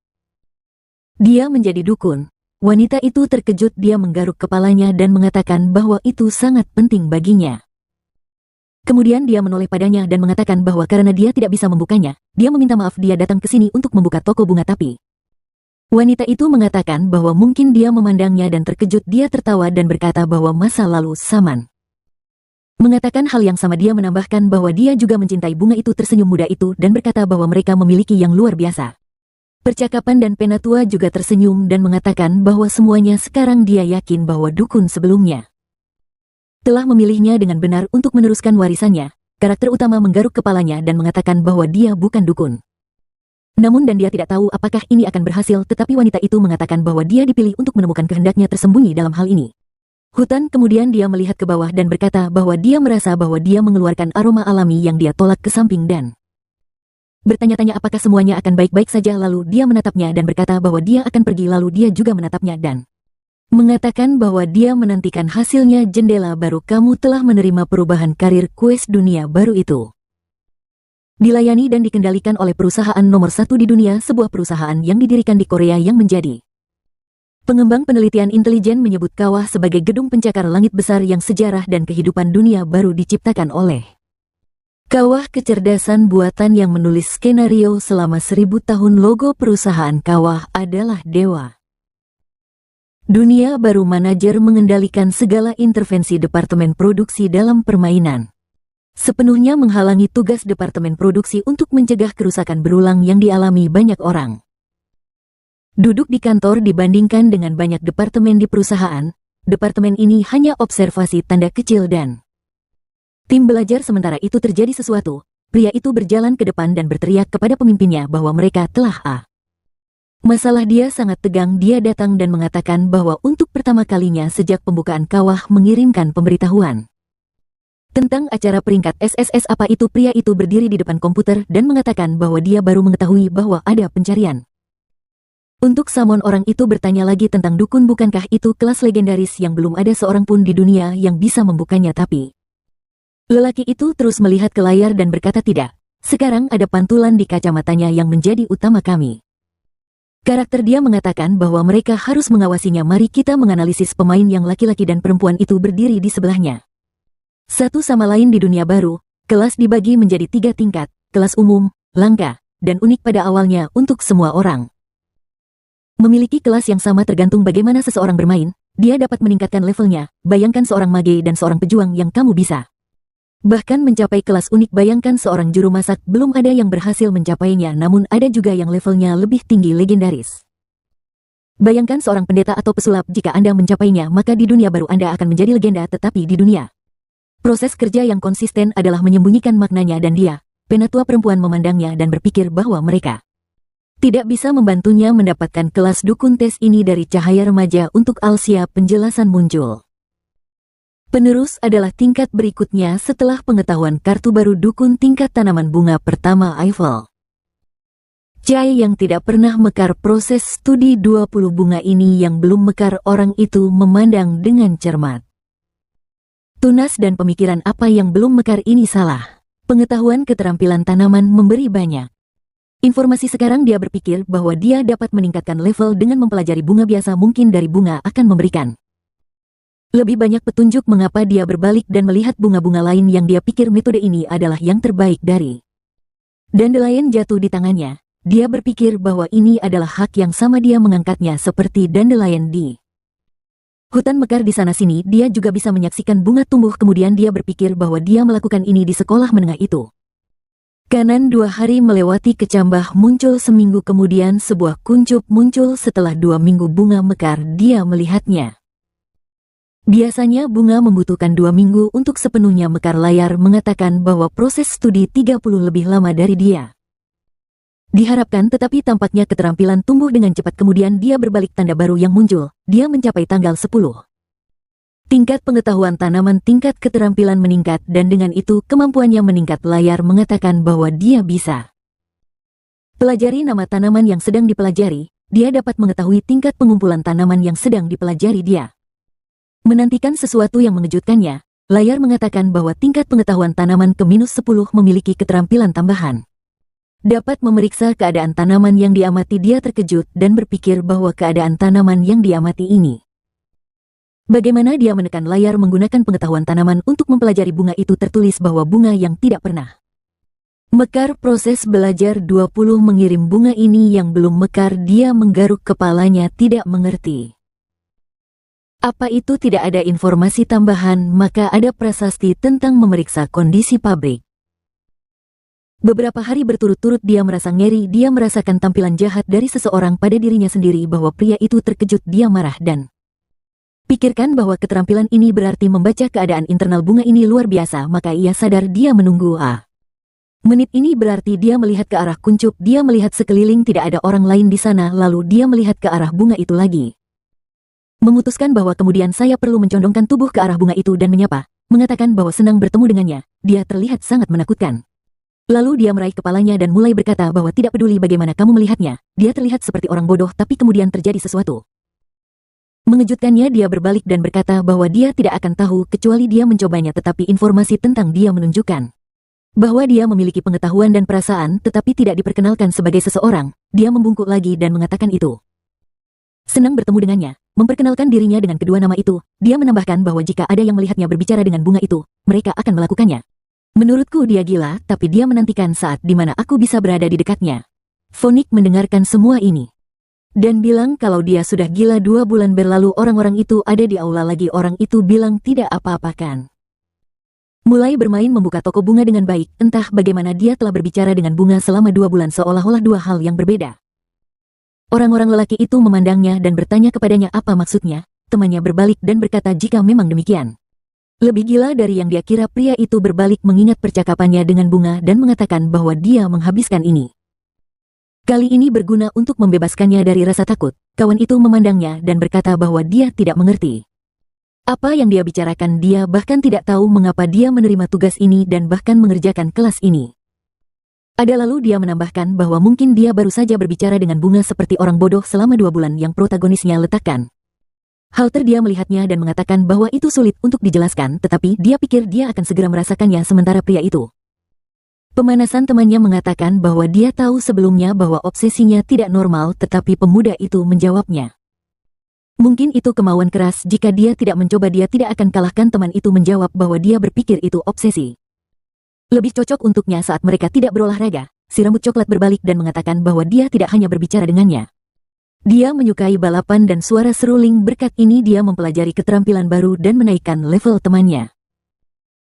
Speaker 1: dia menjadi dukun. Wanita itu terkejut. Dia menggaruk kepalanya dan mengatakan bahwa itu sangat penting baginya. Kemudian dia menoleh padanya dan mengatakan bahwa karena dia tidak bisa membukanya, dia meminta maaf. Dia datang ke sini untuk membuka toko bunga, tapi wanita itu mengatakan bahwa mungkin dia memandangnya dan terkejut. Dia tertawa dan berkata bahwa masa lalu Saman mengatakan hal yang sama. Dia menambahkan bahwa dia juga mencintai bunga itu. Tersenyum muda itu dan berkata bahwa mereka memiliki yang luar biasa percakapan, dan Penatua juga tersenyum dan mengatakan bahwa semuanya sekarang dia yakin bahwa dukun sebelumnya telah memilihnya dengan benar untuk meneruskan warisannya. Karakter utama menggaruk kepalanya dan mengatakan bahwa dia bukan dukun. Namun dan dia tidak tahu apakah ini akan berhasil, tetapi wanita itu mengatakan bahwa dia dipilih untuk menemukan kehendaknya tersembunyi dalam hal ini. Hutan. Kemudian dia melihat ke bawah dan berkata bahwa dia merasa bahwa dia mengeluarkan aroma alami yang dia tolak ke samping dan bertanya-tanya apakah semuanya akan baik-baik saja. Lalu dia menatapnya dan berkata bahwa dia akan pergi. Lalu dia juga menatapnya dan mengatakan bahwa dia menantikan hasilnya. Jendela baru. Kamu telah menerima perubahan karir. Quest dunia baru itu dilayani dan dikendalikan oleh perusahaan nomor 1 di dunia, sebuah perusahaan yang didirikan di Korea yang menjadi pengembang penelitian intelijen. Menyebut kawah sebagai gedung pencakar langit besar yang sejarah dan kehidupan dunia baru diciptakan oleh kawah kecerdasan buatan yang menulis skenario selama 1000 tahun. Logo perusahaan kawah adalah dewa. Dunia baru. Manajer mengendalikan segala intervensi departemen produksi dalam permainan. sepenuhnya menghalangi tugas departemen produksi untuk mencegah kerusakan berulang yang dialami banyak orang. Duduk di kantor dibandingkan dengan banyak departemen di perusahaan, departemen ini hanya observasi tanda kecil dan tim belajar. Sementara itu terjadi sesuatu, pria itu berjalan ke depan dan berteriak kepada pemimpinnya bahwa mereka telah masalah. Dia sangat tegang. Dia datang dan mengatakan bahwa untuk pertama kalinya sejak pembukaan kawah mengirimkan pemberitahuan tentang acara peringkat SSS. Apa itu? Pria itu berdiri di depan komputer dan mengatakan bahwa dia baru mengetahui bahwa ada pencarian. Untuk Samon, orang itu bertanya lagi tentang dukun. Bukankah itu kelas legendaris yang belum ada seorang pun di dunia yang bisa membukanya? Tapi lelaki itu terus melihat ke layar dan berkata, tidak. Sekarang ada pantulan di kacamatanya yang menjadi utama kami. Karakter dia mengatakan bahwa mereka harus mengawasinya. Mari kita menganalisis pemain yang laki-laki dan perempuan itu berdiri di sebelahnya. Satu sama lain di dunia baru, kelas dibagi menjadi 3 tingkat, kelas umum, langka, dan unik pada awalnya untuk semua orang. Memiliki kelas yang sama tergantung bagaimana seseorang bermain, dia dapat meningkatkan levelnya. Bayangkan seorang mage dan seorang pejuang yang kamu bisa bahkan mencapai kelas unik. Bayangkan seorang juru masak, belum ada yang berhasil mencapainya, namun ada juga yang levelnya lebih tinggi, legendaris. Bayangkan seorang pendeta atau pesulap, jika Anda mencapainya maka di dunia baru Anda akan menjadi legenda, tetapi di dunia proses kerja yang konsisten adalah menyembunyikan maknanya. Dan dia, penatua perempuan, memandangnya dan berpikir bahwa mereka tidak bisa membantunya mendapatkan kelas dukun tes ini. Dari cahaya remaja untuk Alsia penjelasan muncul. Penerus adalah tingkat berikutnya setelah pengetahuan kartu baru dukun tingkat tanaman bunga pertama Eiffel. Cai yang tidak pernah mekar. Proses studi 20 bunga ini yang belum mekar. Orang itu memandang dengan cermat, tunas, dan pemikiran apa yang belum mekar ini salah. Pengetahuan keterampilan tanaman memberi banyak informasi. Sekarang dia berpikir bahwa dia dapat meningkatkan level dengan mempelajari bunga biasa. Mungkin dari bunga akan memberikan lebih banyak petunjuk. Mengapa dia berbalik dan melihat bunga-bunga lain yang dia pikir metode ini adalah yang terbaik dari dandelion jatuh di tangannya. Dia berpikir bahwa ini adalah hak yang sama. Dia mengangkatnya seperti dandelion di hutan mekar di sana-sini. Dia juga bisa menyaksikan bunga tumbuh. Kemudian dia berpikir bahwa dia melakukan ini di sekolah menengah itu. Kanan 2 hari melewati kecambah muncul. Seminggu kemudian sebuah kuncup muncul. Setelah 2 minggu bunga mekar, dia melihatnya. Biasanya bunga membutuhkan 2 minggu untuk sepenuhnya mekar. Layar mengatakan bahwa proses studi 30 lebih lama dari dia diharapkan, tetapi tampaknya keterampilan tumbuh dengan cepat. Kemudian dia berbalik. Tanda baru yang muncul, dia mencapai tanggal 10. Tingkat pengetahuan tanaman, tingkat keterampilan meningkat, dan dengan itu kemampuannya meningkat. Layar mengatakan bahwa dia bisa pelajari nama tanaman yang sedang dipelajari. Dia dapat mengetahui tingkat pengumpulan tanaman yang sedang dipelajari. Dia menantikan sesuatu yang mengejutkannya. Layar mengatakan bahwa tingkat pengetahuan tanaman ke -10 memiliki keterampilan tambahan. Dapat memeriksa keadaan tanaman yang diamati. Dia terkejut dan berpikir bahwa keadaan tanaman yang diamati ini. Bagaimana dia menekan layar menggunakan pengetahuan tanaman untuk mempelajari bunga itu. Tertulis bahwa bunga yang tidak pernah mekar. Proses belajar 20 mengirim bunga ini yang belum mekar. Dia menggaruk kepalanya, tidak mengerti. Apa itu? Tidak ada informasi tambahan, maka ada prasasti tentang memeriksa kondisi pabrik. Beberapa hari berturut-turut dia merasa ngeri. Dia merasakan tampilan jahat dari seseorang pada dirinya sendiri. Bahwa pria itu terkejut. Dia marah dan pikirkan bahwa keterampilan ini berarti membaca keadaan internal bunga ini luar biasa. Maka ia sadar. Dia menunggu menit ini berarti dia melihat ke arah kuncup. Dia melihat sekeliling, tidak ada orang lain di sana. Lalu dia melihat ke arah bunga itu lagi. Memutuskan bahwa kemudian saya perlu mencondongkan tubuh ke arah bunga itu dan menyapa, mengatakan bahwa senang bertemu dengannya. Dia terlihat sangat menakutkan. Lalu dia meraih kepalanya dan mulai berkata bahwa tidak peduli bagaimana kamu melihatnya. Dia terlihat seperti orang bodoh, tapi kemudian terjadi sesuatu mengejutkannya. Dia berbalik dan berkata bahwa dia tidak akan tahu kecuali dia mencobanya. Tetapi informasi tentang dia menunjukkan bahwa dia memiliki pengetahuan dan perasaan, tetapi tidak diperkenalkan sebagai seseorang. Dia membungkuk lagi dan mengatakan itu senang bertemu dengannya, memperkenalkan dirinya dengan kedua nama itu. Dia menambahkan bahwa jika ada yang melihatnya berbicara dengan bunga itu, mereka akan melakukannya. Menurutku dia gila, tapi dia menantikan saat di mana aku bisa berada di dekatnya. Phoenix mendengarkan semua ini dan bilang kalau dia sudah gila. 2 bulan berlalu, orang-orang itu ada di aula lagi. Orang itu bilang tidak apa-apa kan. Mulai bermain membuka toko bunga dengan baik, entah bagaimana dia telah berbicara dengan bunga selama 2 bulan seolah-olah dua hal yang berbeda. Orang-orang lelaki itu memandangnya dan bertanya kepadanya apa maksudnya. Temannya berbalik dan berkata jika memang demikian. Lebih gila dari yang dia kira, pria itu berbalik mengingat percakapannya dengan bunga dan mengatakan bahwa dia menghabiskan ini. Kali ini berguna untuk membebaskannya dari rasa takut. Kawan itu memandangnya dan berkata bahwa dia tidak mengerti apa yang dia bicarakan. Dia bahkan tidak tahu mengapa dia menerima tugas ini dan bahkan mengerjakan kelas ini. Ada lalu dia menambahkan bahwa mungkin dia baru saja berbicara dengan bunga seperti orang bodoh selama 2 bulan yang protagonisnya letakkan. Halter dia melihatnya dan mengatakan bahwa itu sulit untuk dijelaskan, tetapi dia pikir dia akan segera merasakannya. Sementara pria itu pemanasan temannya mengatakan bahwa dia tahu sebelumnya bahwa obsesinya tidak normal, tetapi pemuda itu menjawabnya. Mungkin itu kemauan keras, jika dia tidak mencoba dia tidak akan kalahkan. Teman itu menjawab bahwa dia berpikir itu obsesi. Lebih cocok untuknya saat mereka tidak berolahraga. Si rambut coklat berbalik dan mengatakan bahwa dia tidak hanya berbicara dengannya. Dia menyukai balapan dan suara seruling. Berkat ini dia mempelajari keterampilan baru dan menaikkan level temannya.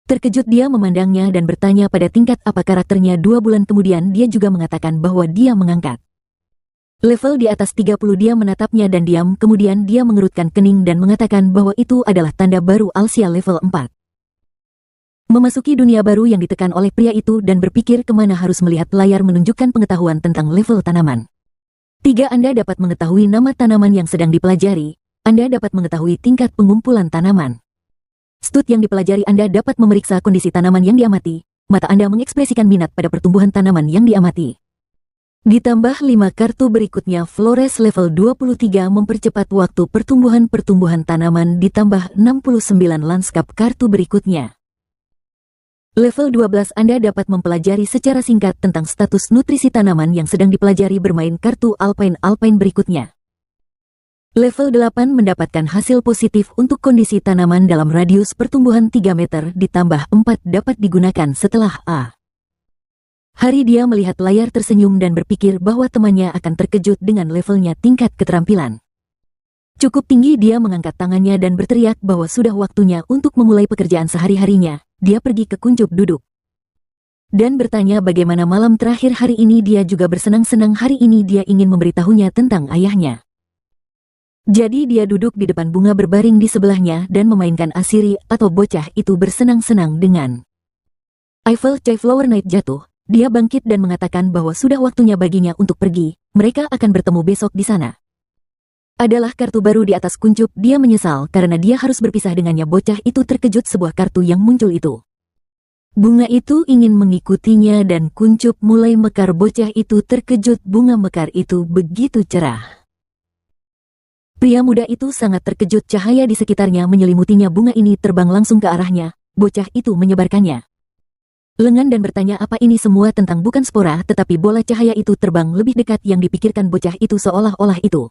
Speaker 1: Terkejut dia memandangnya dan bertanya pada tingkat apa karakternya. 2 bulan kemudian dia juga mengatakan bahwa dia mengangkat level di atas 30. Dia menatapnya dan diam, kemudian dia mengerutkan kening dan mengatakan bahwa itu adalah tanda baru Alsia level 4. Memasuki dunia baru yang ditekan oleh pria itu dan berpikir kemana harus melihat layar menunjukkan pengetahuan tentang level tanaman. 3. Anda dapat mengetahui nama tanaman yang sedang dipelajari. Anda dapat mengetahui tingkat pengumpulan tanaman. Stud yang dipelajari. Anda dapat memeriksa kondisi tanaman yang diamati. Mata Anda mengekspresikan minat pada pertumbuhan tanaman yang diamati. Ditambah 5 kartu berikutnya. Flores level 23 mempercepat waktu pertumbuhan tanaman, ditambah 69 lanskap kartu berikutnya. Level 12 Anda dapat mempelajari secara singkat tentang status nutrisi tanaman yang sedang dipelajari bermain kartu Alpine berikutnya. Level 8 mendapatkan hasil positif untuk kondisi tanaman dalam radius pertumbuhan 3 meter, ditambah 4 dapat digunakan setelah A. Hari dia melihat layar tersenyum dan berpikir bahwa temannya akan terkejut dengan levelnya tingkat keterampilan. Cukup tinggi. Dia mengangkat tangannya dan berteriak bahwa sudah waktunya untuk memulai pekerjaan sehari-harinya. Dia pergi ke kuncup duduk dan bertanya bagaimana malam terakhir hari ini. Dia juga bersenang-senang hari ini. Dia ingin memberitahunya tentang ayahnya. Jadi dia duduk di depan bunga berbaring di sebelahnya dan memainkan asiri atau bocah itu bersenang-senang dengan Eiffel Flower Night jatuh. Dia bangkit dan mengatakan bahwa sudah waktunya baginya untuk pergi. Mereka akan bertemu besok di sana. Adalah kartu baru di atas kuncup. Dia menyesal karena dia harus berpisah dengannya. Bocah itu terkejut sebuah kartu yang muncul itu. Bunga itu ingin mengikutinya dan kuncup mulai mekar. Bocah itu terkejut. Bunga mekar itu begitu cerah. Pria muda itu sangat terkejut. Cahaya di sekitarnya menyelimutinya. Bunga ini terbang langsung ke arahnya. Bocah itu menyebarkannya lengan dan bertanya apa ini semua tentang bukan spora, tetapi bola cahaya itu terbang lebih dekat yang dipikirkan bocah itu seolah-olah itu.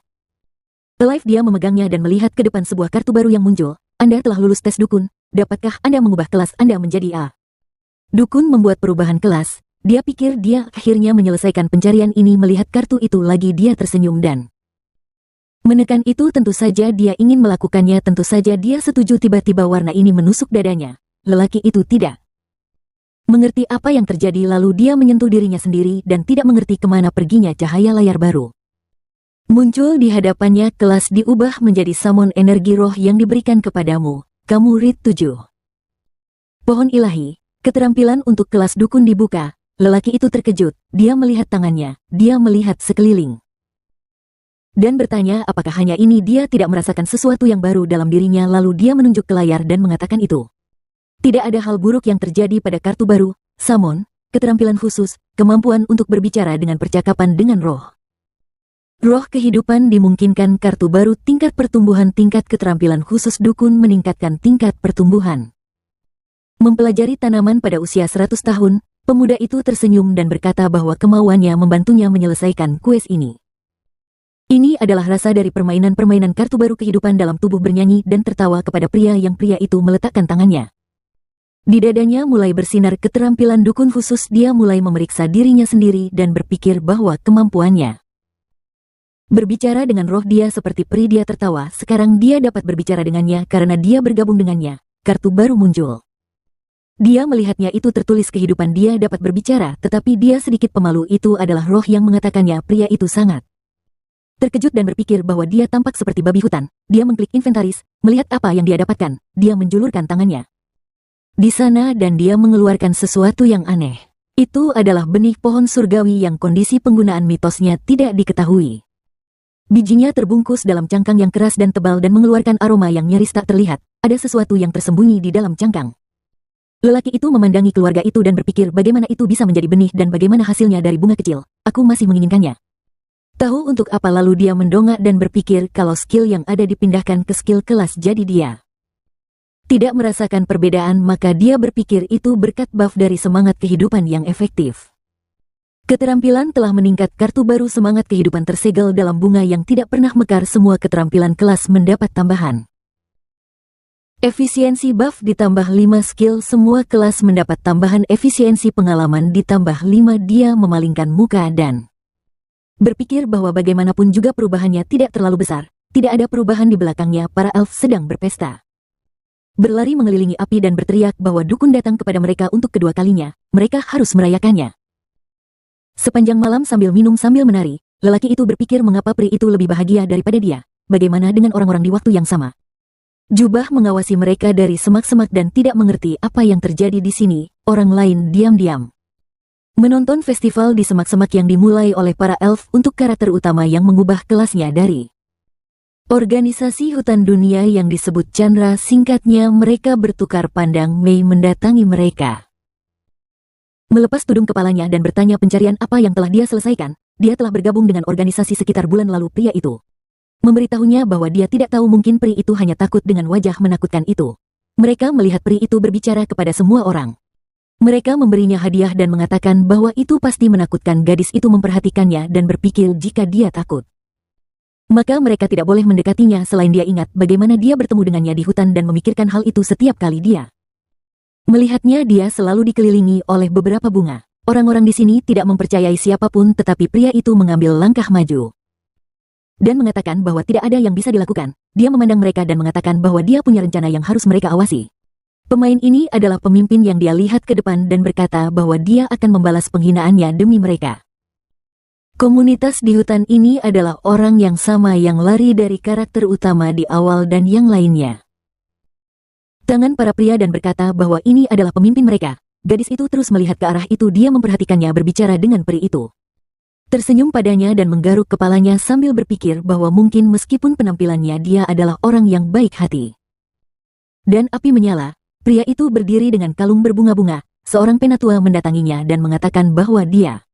Speaker 1: Alive dia memegangnya dan melihat ke depan sebuah kartu baru yang muncul. Anda telah lulus tes dukun. Dapatkah Anda mengubah kelas Anda menjadi A? Dukun membuat perubahan kelas. Dia pikir dia akhirnya menyelesaikan pencarian ini. Melihat kartu itu lagi dia tersenyum dan menekan itu. Tentu saja dia ingin melakukannya. Tentu saja dia setuju. Tiba-tiba warna ini menusuk dadanya. Lelaki itu tidak mengerti apa yang terjadi, lalu dia menyentuh dirinya sendiri dan tidak mengerti kemana perginya cahaya layar baru. Muncul di hadapannya. Kelas diubah menjadi summon energi roh yang diberikan kepadamu. Kamu Rit 7. Pohon ilahi. Keterampilan untuk kelas dukun dibuka. Lelaki itu terkejut. Dia melihat tangannya. Dia melihat sekeliling dan bertanya apakah hanya ini. Dia tidak merasakan sesuatu yang baru dalam dirinya. Lalu dia menunjuk ke layar dan mengatakan itu. Tidak ada hal buruk yang terjadi pada kartu baru, summon, keterampilan khusus, kemampuan untuk berbicara dengan percakapan dengan roh. Roh kehidupan dimungkinkan. Kartu baru tingkat pertumbuhan. Tingkat keterampilan khusus dukun meningkatkan tingkat pertumbuhan. Mempelajari tanaman pada usia 100 tahun, pemuda itu tersenyum dan berkata bahwa kemauannya membantunya menyelesaikan kues ini. Ini adalah rasa dari permainan-permainan kartu baru. Kehidupan dalam tubuh bernyanyi dan tertawa kepada pria yang pria itu meletakkan tangannya di dadanya mulai bersinar. Keterampilan dukun khusus. Dia mulai memeriksa dirinya sendiri dan berpikir bahwa kemampuannya berbicara dengan roh dia seperti peri. Dia tertawa. Sekarang dia dapat berbicara dengannya karena dia bergabung dengannya. Kartu baru muncul. Dia melihatnya itu tertulis kehidupan dia dapat berbicara, tetapi dia sedikit pemalu itu adalah roh yang mengatakannya. Pria itu sangat terkejut dan berpikir bahwa dia tampak seperti babi hutan. Dia mengklik inventaris, melihat apa yang dia dapatkan. Dia menjulurkan tangannya di sana dan dia mengeluarkan sesuatu yang aneh. Itu adalah benih pohon surgawi yang kondisi penggunaan mitosnya tidak diketahui. Bijinya terbungkus dalam cangkang yang keras dan tebal dan mengeluarkan aroma yang nyaris tak terlihat. Ada sesuatu yang tersembunyi di dalam cangkang. Lelaki itu memandangi keluarga itu dan berpikir bagaimana itu bisa menjadi benih dan bagaimana hasilnya dari bunga kecil. Aku masih menginginkannya. Tahu untuk apa, lalu dia mendongak dan berpikir kalau skill yang ada dipindahkan ke skill kelas, jadi dia tidak merasakan perbedaan, maka dia berpikir itu berkat buff dari semangat kehidupan yang efektif. Keterampilan telah meningkat. Kartu baru semangat kehidupan tersegel dalam bunga yang tidak pernah mekar. Semua keterampilan kelas mendapat tambahan. Efisiensi buff ditambah 5 skill. Semua kelas mendapat tambahan efisiensi pengalaman ditambah 5. Dia memalingkan muka dan berpikir bahwa bagaimanapun juga perubahannya tidak terlalu besar. Tidak ada perubahan di belakangnya. Para elf sedang berpesta, berlari mengelilingi api dan berteriak bahwa dukun datang kepada mereka untuk kedua kalinya. Mereka harus merayakannya. Sepanjang malam sambil minum sambil menari, lelaki itu berpikir mengapa peri itu lebih bahagia daripada dia. Bagaimana dengan orang-orang di waktu yang sama? Jubah mengawasi mereka dari semak-semak dan tidak mengerti apa yang terjadi di sini. Orang lain diam-diam menonton festival di semak-semak yang dimulai oleh para elf untuk karakter utama yang mengubah kelasnya dari organisasi hutan dunia yang disebut Chandra. Singkatnya, mereka bertukar pandang. Mei mendatangi mereka, melepas tudung kepalanya dan bertanya pencarian apa yang telah dia selesaikan. Dia telah bergabung dengan organisasi sekitar bulan lalu. Pria itu memberitahunya bahwa dia tidak tahu, mungkin peri itu hanya takut dengan wajah menakutkan itu. Mereka melihat peri itu berbicara kepada semua orang. Mereka memberinya hadiah dan mengatakan bahwa itu pasti menakutkan. Gadis itu memperhatikannya dan berpikir jika dia takut, maka mereka tidak boleh mendekatinya. Selain dia ingat bagaimana dia bertemu dengannya di hutan dan memikirkan hal itu setiap kali dia melihatnya. Dia selalu dikelilingi oleh beberapa bunga. Orang-orang di sini tidak mempercayai siapapun, tetapi pria itu mengambil langkah maju dan mengatakan bahwa tidak ada yang bisa dilakukan. Dia memandang mereka dan mengatakan bahwa dia punya rencana yang harus mereka awasi. Pemain ini adalah pemimpin yang dia lihat ke depan dan berkata bahwa dia akan membalas penghinaannya demi mereka. Komunitas di hutan ini adalah orang yang sama yang lari dari karakter utama di awal dan yang lainnya. Tangan para pria dan berkata bahwa ini adalah pemimpin mereka. Gadis itu terus melihat ke arah itu. Dia memperhatikannya berbicara dengan peri itu, tersenyum padanya dan menggaruk kepalanya sambil berpikir bahwa mungkin meskipun penampilannya dia adalah orang yang baik hati. Dan api menyala. Pria itu berdiri dengan kalung berbunga-bunga. Seorang penatua mendatanginya dan mengatakan bahwa dia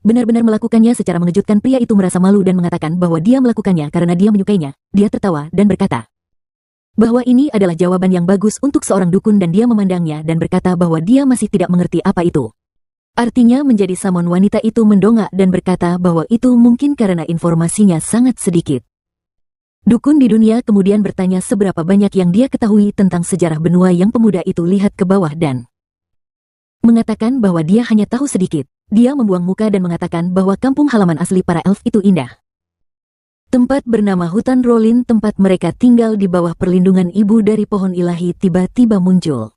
Speaker 1: benar-benar melakukannya secara mengejutkan. Pria itu merasa malu dan mengatakan bahwa dia melakukannya karena dia menyukainya. Dia tertawa dan berkata bahwa ini adalah jawaban yang bagus untuk seorang dukun dan dia memandangnya dan berkata bahwa dia masih tidak mengerti apa itu artinya menjadi samon. Wanita itu mendongak dan berkata bahwa itu mungkin karena informasinya sangat sedikit. Dukun di dunia kemudian bertanya seberapa banyak yang dia ketahui tentang sejarah benua yang pemuda itu lihat ke bawah dan mengatakan bahwa dia hanya tahu sedikit. Dia membuang muka dan mengatakan bahwa kampung halaman asli para elf itu indah. Tempat bernama Hutan Rolin, tempat mereka tinggal di bawah perlindungan ibu dari pohon ilahi, tiba-tiba muncul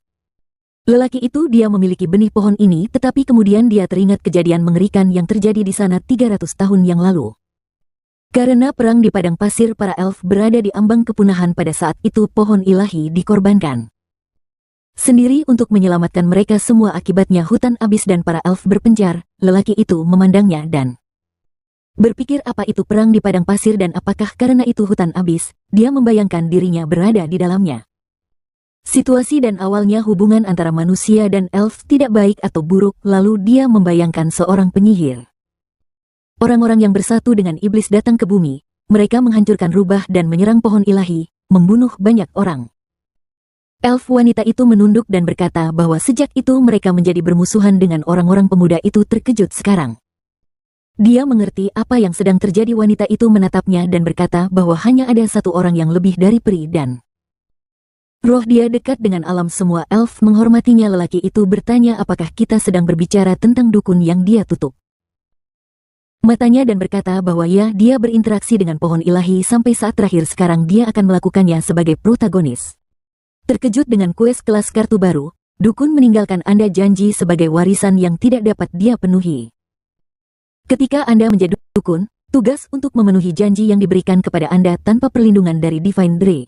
Speaker 1: lelaki itu. Dia memiliki benih pohon ini, tetapi kemudian dia teringat kejadian mengerikan yang terjadi di sana 300 tahun yang lalu. Karena perang di padang pasir, para elf berada di ambang kepunahan pada saat itu. Pohon ilahi dikorbankan sendiri untuk menyelamatkan mereka semua. Akibatnya hutan habis dan para elf berpencar. Lelaki itu memandangnya dan berpikir apa itu perang di padang pasir dan apakah karena itu hutan habis. Dia membayangkan dirinya berada di dalamnya. Situasi dan awalnya hubungan antara manusia dan elf tidak baik atau buruk. Lalu dia membayangkan seorang penyihir. Orang-orang yang bersatu dengan iblis datang ke bumi. Mereka menghancurkan rubah dan menyerang pohon ilahi, membunuh banyak orang. Elf wanita itu menunduk dan berkata bahwa sejak itu mereka menjadi bermusuhan dengan orang-orang. Pemuda itu terkejut sekarang. Dia mengerti apa yang sedang terjadi. Wanita itu menatapnya dan berkata bahwa hanya ada satu orang yang lebih dari peri dan roh dia dekat dengan alam. Semua elf menghormatinya. Lelaki itu bertanya apakah kita sedang berbicara tentang dukun yang dia tutup matanya dan berkata bahwa ya, dia berinteraksi dengan pohon ilahi sampai saat terakhir. Sekarang dia akan melakukannya sebagai protagonis. Terkejut dengan kues kelas kartu baru, Dukun meninggalkan Anda janji sebagai warisan yang tidak dapat dia penuhi. Ketika Anda menjadi dukun, tugas untuk memenuhi janji yang diberikan kepada Anda tanpa perlindungan dari Divine Dre.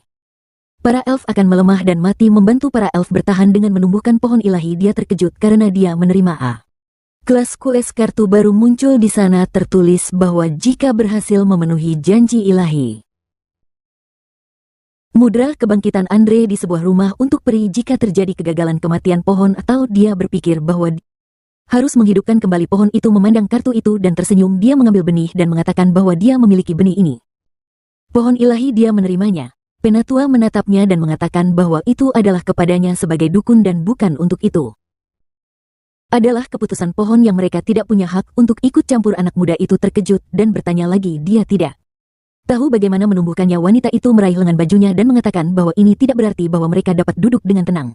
Speaker 1: Para elf akan melemah dan mati membantu para elf bertahan dengan menumbuhkan pohon ilahi. Dia terkejut karena dia menerima kelas quest kartu baru muncul di sana tertulis bahwa jika berhasil memenuhi janji ilahi. Mudra kebangkitan Andre di sebuah rumah untuk peri jika terjadi kegagalan kematian pohon atau dia berpikir bahwa harus menghidupkan kembali pohon itu. Memandang kartu itu dan tersenyum, dia mengambil benih dan mengatakan bahwa dia memiliki benih ini. Pohon ilahi, dia menerimanya. Penatua menatapnya dan mengatakan bahwa itu adalah kepadanya sebagai dukun dan bukan untuk itu. Adalah keputusan pohon yang mereka tidak punya hak untuk ikut campur. Anak muda itu terkejut dan bertanya lagi. Dia tidak tahu bagaimana menumbuhkannya. Wanita itu meraih lengan bajunya dan mengatakan bahwa ini tidak berarti bahwa mereka dapat duduk dengan tenang.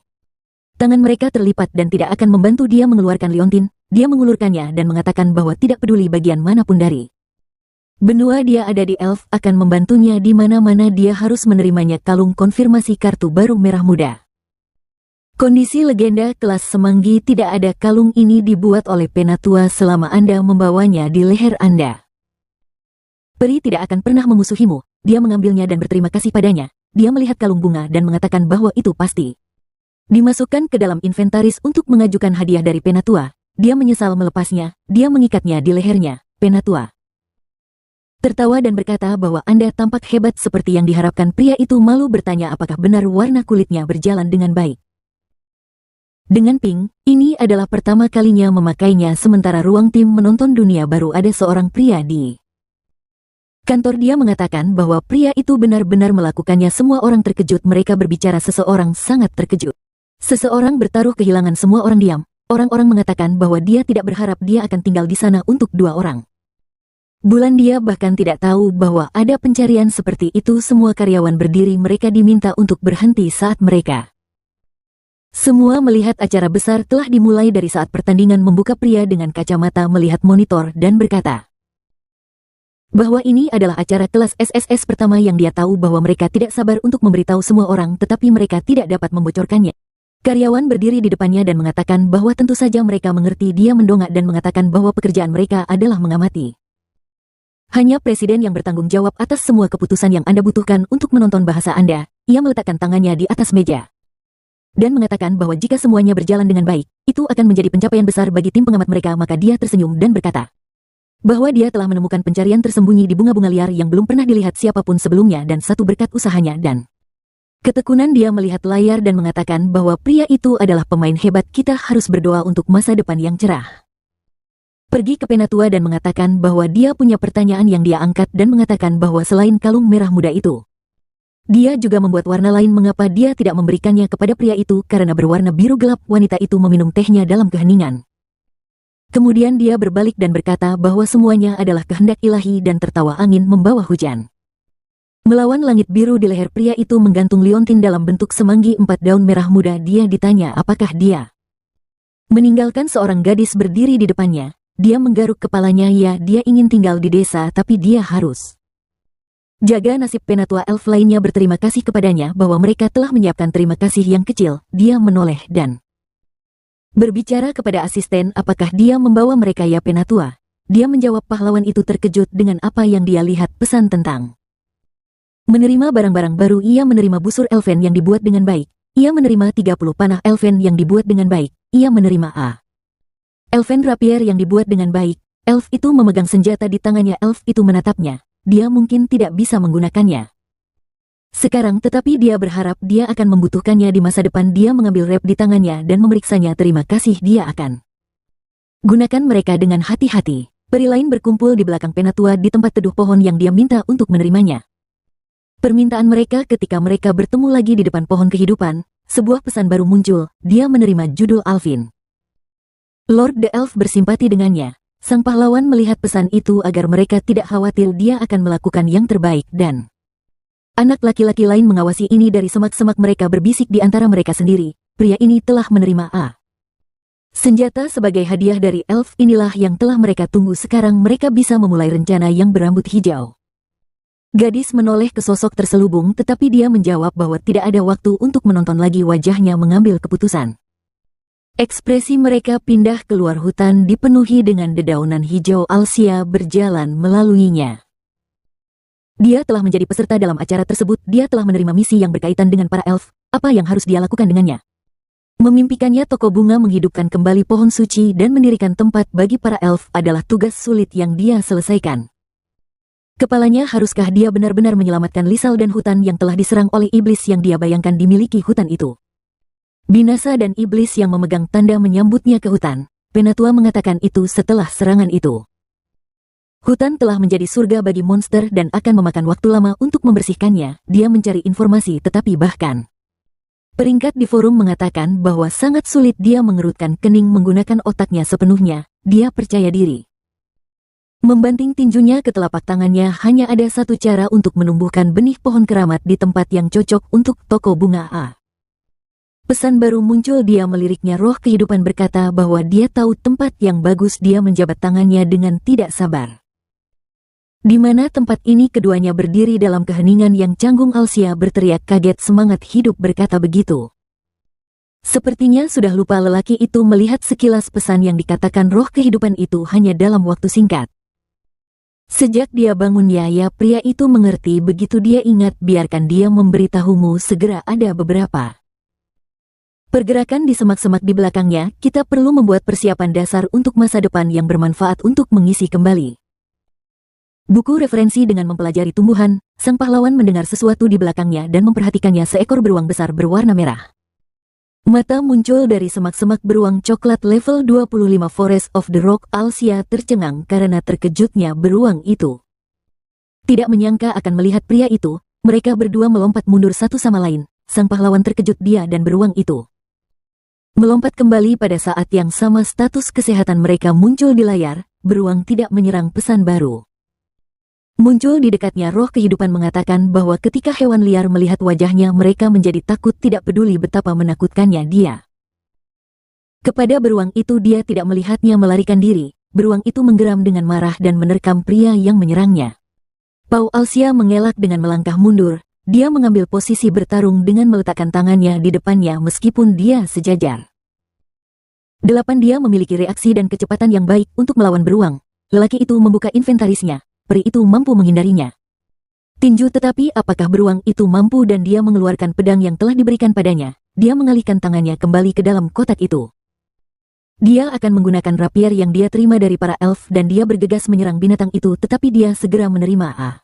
Speaker 1: Tangan mereka terlipat dan tidak akan membantu dia mengeluarkan liontin. Dia mengulurkannya dan mengatakan bahwa tidak peduli bagian manapun dari benua dia ada di elf akan membantunya di mana-mana. Dia harus menerimanya. Kalung konfirmasi kartu baru merah muda. Kondisi legenda kelas Semanggi. Tidak ada. Kalung ini dibuat oleh Penatua selama Anda membawanya di leher Anda. Peri tidak akan pernah memusuhimu. Dia mengambilnya dan berterima kasih padanya. Dia melihat kalung bunga dan mengatakan bahwa itu pasti dimasukkan ke dalam inventaris untuk mengajukan hadiah dari Penatua. Dia menyesal melepasnya. Dia mengikatnya di lehernya. Penatua tertawa dan berkata bahwa Anda tampak hebat seperti yang diharapkan. Pria itu malu bertanya apakah benar warna kulitnya berjalan dengan baik. Dengan pink, ini adalah pertama kalinya memakainya. Sementara ruang tim menonton dunia baru ada seorang pria di kantor. Dia mengatakan bahwa pria itu benar-benar melakukannya. Semua orang terkejut. Mereka berbicara. Seseorang sangat terkejut. Seseorang bertaruh kehilangan. Semua orang diam. Orang-orang mengatakan bahwa dia tidak berharap dia akan tinggal di sana untuk 2 orang bulan. Dia bahkan tidak tahu bahwa ada pencarian seperti itu. Semua karyawan berdiri. Mereka diminta untuk berhenti saat mereka semua melihat acara besar telah dimulai dari saat pertandingan membuka. Pria dengan kacamata melihat monitor dan berkata bahwa ini adalah acara kelas SSS pertama yang dia tahu. Bahwa mereka tidak sabar untuk memberitahu semua orang, tetapi mereka tidak dapat membocorkannya. Karyawan berdiri di depannya dan mengatakan bahwa tentu saja mereka mengerti. Dia mendongak dan mengatakan bahwa pekerjaan mereka adalah mengamati. Hanya presiden yang bertanggung jawab atas semua keputusan yang Anda butuhkan untuk menonton bahasa Anda. Ia meletakkan tangannya di atas meja dan mengatakan bahwa jika semuanya berjalan dengan baik, itu akan menjadi pencapaian besar bagi tim pengamat mereka. Maka dia tersenyum dan berkata bahwa dia telah menemukan pencarian tersembunyi di bunga-bunga liar yang belum pernah dilihat siapapun sebelumnya dan satu berkat usahanya dan ketekunan. Dia melihat layar dan mengatakan bahwa pria itu adalah pemain hebat. Kita harus berdoa untuk masa depan yang cerah. Pergi ke Penatua dan mengatakan bahwa dia punya pertanyaan yang dia angkat dan mengatakan bahwa selain kalung merah muda itu, dia juga membuat warna lain. Mengapa dia tidak memberikannya kepada pria itu? Karena berwarna biru gelap. Wanita itu meminum tehnya dalam keheningan. Kemudian dia berbalik dan berkata bahwa semuanya adalah kehendak ilahi dan tertawa. Angin membawa hujan melawan langit biru. Di leher pria itu menggantung liontin dalam bentuk semanggi 4 daun merah muda. Dia ditanya apakah dia meninggalkan seorang gadis berdiri di depannya. Dia menggaruk kepalanya. Ya, dia ingin tinggal di desa, tapi dia harus jaga nasib. Penatua elf lainnya berterima kasih kepadanya bahwa mereka telah menyiapkan terima kasih yang kecil. Dia menoleh dan berbicara kepada asisten apakah dia membawa mereka. Ya Penatua. Dia menjawab. Pahlawan itu terkejut dengan apa yang dia lihat. Pesan tentang menerima barang-barang baru. Ia menerima busur elven yang dibuat dengan baik. Ia menerima 30 panah elven yang dibuat dengan baik. Ia menerima elven rapier yang dibuat dengan baik. Elf itu memegang senjata di tangannya. Elf itu menatapnya. Dia mungkin tidak bisa menggunakannya sekarang, tetapi dia berharap dia akan membutuhkannya di masa depan. Dia mengambil rep di tangannya dan memeriksanya. Terima kasih. Dia akan gunakan mereka dengan hati-hati. Peri lain berkumpul di belakang Penatua di tempat teduh pohon yang dia minta untuk menerimanya. Permintaan mereka ketika mereka bertemu lagi di depan pohon kehidupan. Sebuah pesan baru muncul. Dia menerima judul Alvin. Lord the Elf bersimpati dengannya. Sang pahlawan melihat pesan itu agar mereka tidak khawatir. Dia akan melakukan yang terbaik dan anak laki-laki lain mengawasi ini dari semak-semak. Mereka berbisik di antara mereka sendiri. Pria ini telah menerima senjata sebagai hadiah dari elf. Inilah yang telah mereka tunggu. Sekarang mereka bisa memulai rencana yang berambut hijau. Gadis menoleh ke sosok terselubung, tetapi dia menjawab bahwa tidak ada waktu untuk menonton lagi. Wajahnya mengambil keputusan. Ekspresi mereka pindah keluar hutan dipenuhi dengan dedaunan hijau. Alsia berjalan melaluinya. Dia telah menjadi peserta dalam acara tersebut. Dia telah menerima misi yang berkaitan dengan para elf. Apa yang harus dia lakukan dengannya? Memimpikannya toko bunga, menghidupkan kembali pohon suci dan mendirikan tempat bagi para elf adalah tugas sulit yang dia selesaikan. Kepalanya, haruskah dia benar-benar menyelamatkan Lisal dan hutan yang telah diserang oleh iblis yang dia bayangkan dimiliki hutan itu? Binasa dan iblis yang memegang tanda menyambutnya ke hutan. Penatua mengatakan itu setelah serangan itu. Hutan telah menjadi surga bagi monster dan akan memakan waktu lama untuk membersihkannya. Dia mencari informasi, tetapi bahkan peringkat di forum mengatakan bahwa sangat sulit dia mengerutkan kening menggunakan otaknya sepenuhnya. Dia percaya diri. Membanting tinjunya ke telapak tangannya, hanya ada satu cara untuk menumbuhkan benih pohon keramat di tempat yang cocok untuk toko bunga A. Pesan baru muncul, dia meliriknya. Roh kehidupan berkata bahwa dia tahu tempat yang bagus. Dia menjabat tangannya dengan tidak sabar. Di mana tempat ini? Keduanya berdiri dalam keheningan yang canggung. Alsia berteriak kaget, semangat hidup berkata begitu. Sepertinya sudah lupa lelaki itu melihat sekilas pesan yang dikatakan roh kehidupan itu hanya dalam waktu singkat. Sejak dia bangun, ya pria itu mengerti. Begitu dia ingat, biarkan dia memberitahumu, segera ada beberapa pergerakan di semak-semak di belakangnya. Kita perlu membuat persiapan dasar untuk masa depan yang bermanfaat untuk mengisi kembali buku referensi. Dengan mempelajari tumbuhan, sang pahlawan mendengar sesuatu di belakangnya dan memperhatikannya. Seekor beruang besar berwarna merah. Mata muncul dari semak-semak. Beruang coklat level 25 Forest of the Rock. Alsia tercengang karena terkejutnya beruang itu. Tidak menyangka akan melihat pria itu. Mereka berdua melompat mundur satu sama lain. Sang pahlawan terkejut, dia dan beruang itu melompat kembali pada saat yang sama. Status kesehatan mereka muncul di layar. Beruang tidak menyerang. Pesan baru muncul di dekatnya. Roh kehidupan mengatakan bahwa ketika hewan liar melihat wajahnya, mereka menjadi takut, tidak peduli betapa menakutkannya dia. Kepada beruang itu, dia tidak melihatnya melarikan diri. Beruang itu menggeram dengan marah dan menerkam pria yang menyerangnya. Pau Alsia mengelak dengan melangkah mundur. Dia mengambil posisi bertarung dengan meletakkan tangannya di depannya meskipun dia sejajar. 8. Dia memiliki reaksi dan kecepatan yang baik untuk melawan beruang. Lelaki itu membuka inventarisnya. Peri itu mampu menghindarinya. Tinju, tetapi apakah beruang itu mampu? Dan dia mengeluarkan pedang yang telah diberikan padanya. Dia mengalihkan tangannya kembali ke dalam kotak itu. Dia akan menggunakan rapier yang dia terima dari para elf dan dia bergegas menyerang binatang itu, tetapi dia segera menerima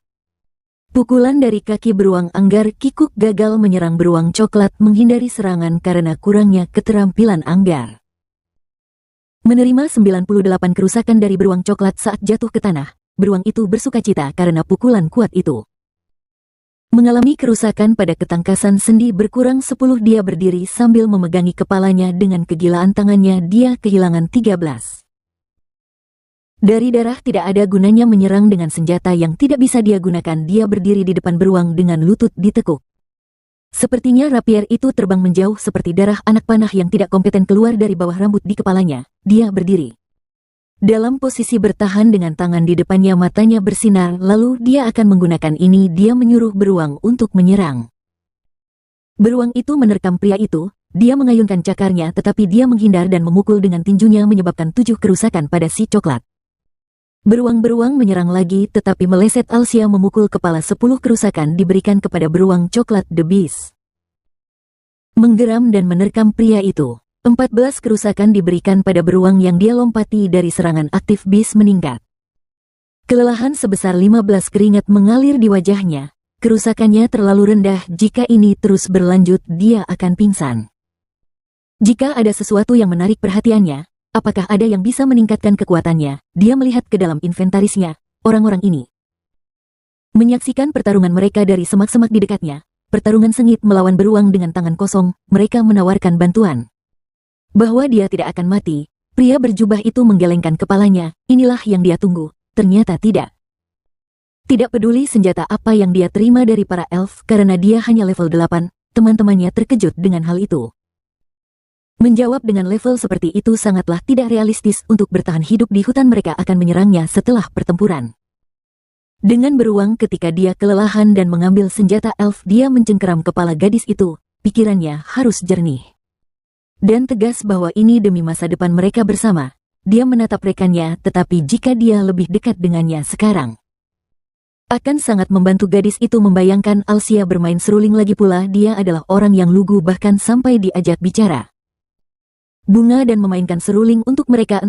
Speaker 1: pukulan dari kaki beruang anggar. Kikuk gagal menyerang beruang coklat, menghindari serangan karena kurangnya keterampilan anggar. Menerima 98 kerusakan dari beruang coklat saat jatuh ke tanah. Beruang itu bersukacita karena pukulan kuat itu. Mengalami kerusakan pada ketangkasan sendi berkurang 10. Dia berdiri sambil memegangi kepalanya dengan kegilaan tangannya. Dia kehilangan 13 dari darah. Tidak ada gunanya menyerang dengan senjata yang tidak bisa dia gunakan. Dia berdiri di depan beruang dengan lutut ditekuk. Sepertinya rapier itu terbang menjauh seperti darah anak panah yang tidak kompeten keluar dari bawah rambut di kepalanya. Dia berdiri dalam posisi bertahan dengan tangan di depannya, matanya bersinar. Lalu dia akan menggunakan ini. Dia menyuruh beruang untuk menyerang. Beruang itu menerkam pria itu. Dia mengayunkan cakarnya, tetapi dia menghindar dan memukul dengan tinjunya menyebabkan 7 kerusakan pada si coklat. Beruang-beruang menyerang lagi, tetapi meleset. Alsia memukul kepala. 10 kerusakan diberikan kepada beruang coklat. The Beast menggeram dan menerkam pria itu. 14 kerusakan diberikan pada beruang yang dia lompati dari serangan aktif. Beast meningkat. Kelelahan sebesar 15. Keringat mengalir di wajahnya. Kerusakannya terlalu rendah. Jika ini terus berlanjut, dia akan pingsan. Jika ada sesuatu yang menarik perhatiannya, apakah ada yang bisa meningkatkan kekuatannya? Dia melihat ke dalam inventarisnya. Orang-orang ini menyaksikan pertarungan mereka dari semak-semak di dekatnya. Pertarungan sengit melawan beruang dengan tangan kosong. Mereka menawarkan bantuan bahwa dia tidak akan mati. Pria berjubah itu menggelengkan kepalanya. Inilah yang dia tunggu. Ternyata tidak. Tidak peduli senjata apa yang dia terima dari para elf karena dia hanya level 8. Teman-temannya terkejut dengan hal itu. Menjawab dengan level seperti itu sangatlah tidak realistis untuk bertahan hidup di hutan. Mereka akan menyerangnya setelah pertempuran dengan beruang. Ketika dia kelelahan dan mengambil senjata elf, dia mencengkeram kepala gadis itu. Pikirannya harus jernih. dan tegas bahwa ini demi masa depan mereka bersama. Dia menatap rekannya, tetapi jika dia lebih dekat dengannya sekarang, akan sangat membantu gadis itu membayangkan Alsia bermain seruling. Lagi pula dia adalah orang yang lugu bahkan sampai diajak bicara bunga dan memainkan seruling untuk mereka.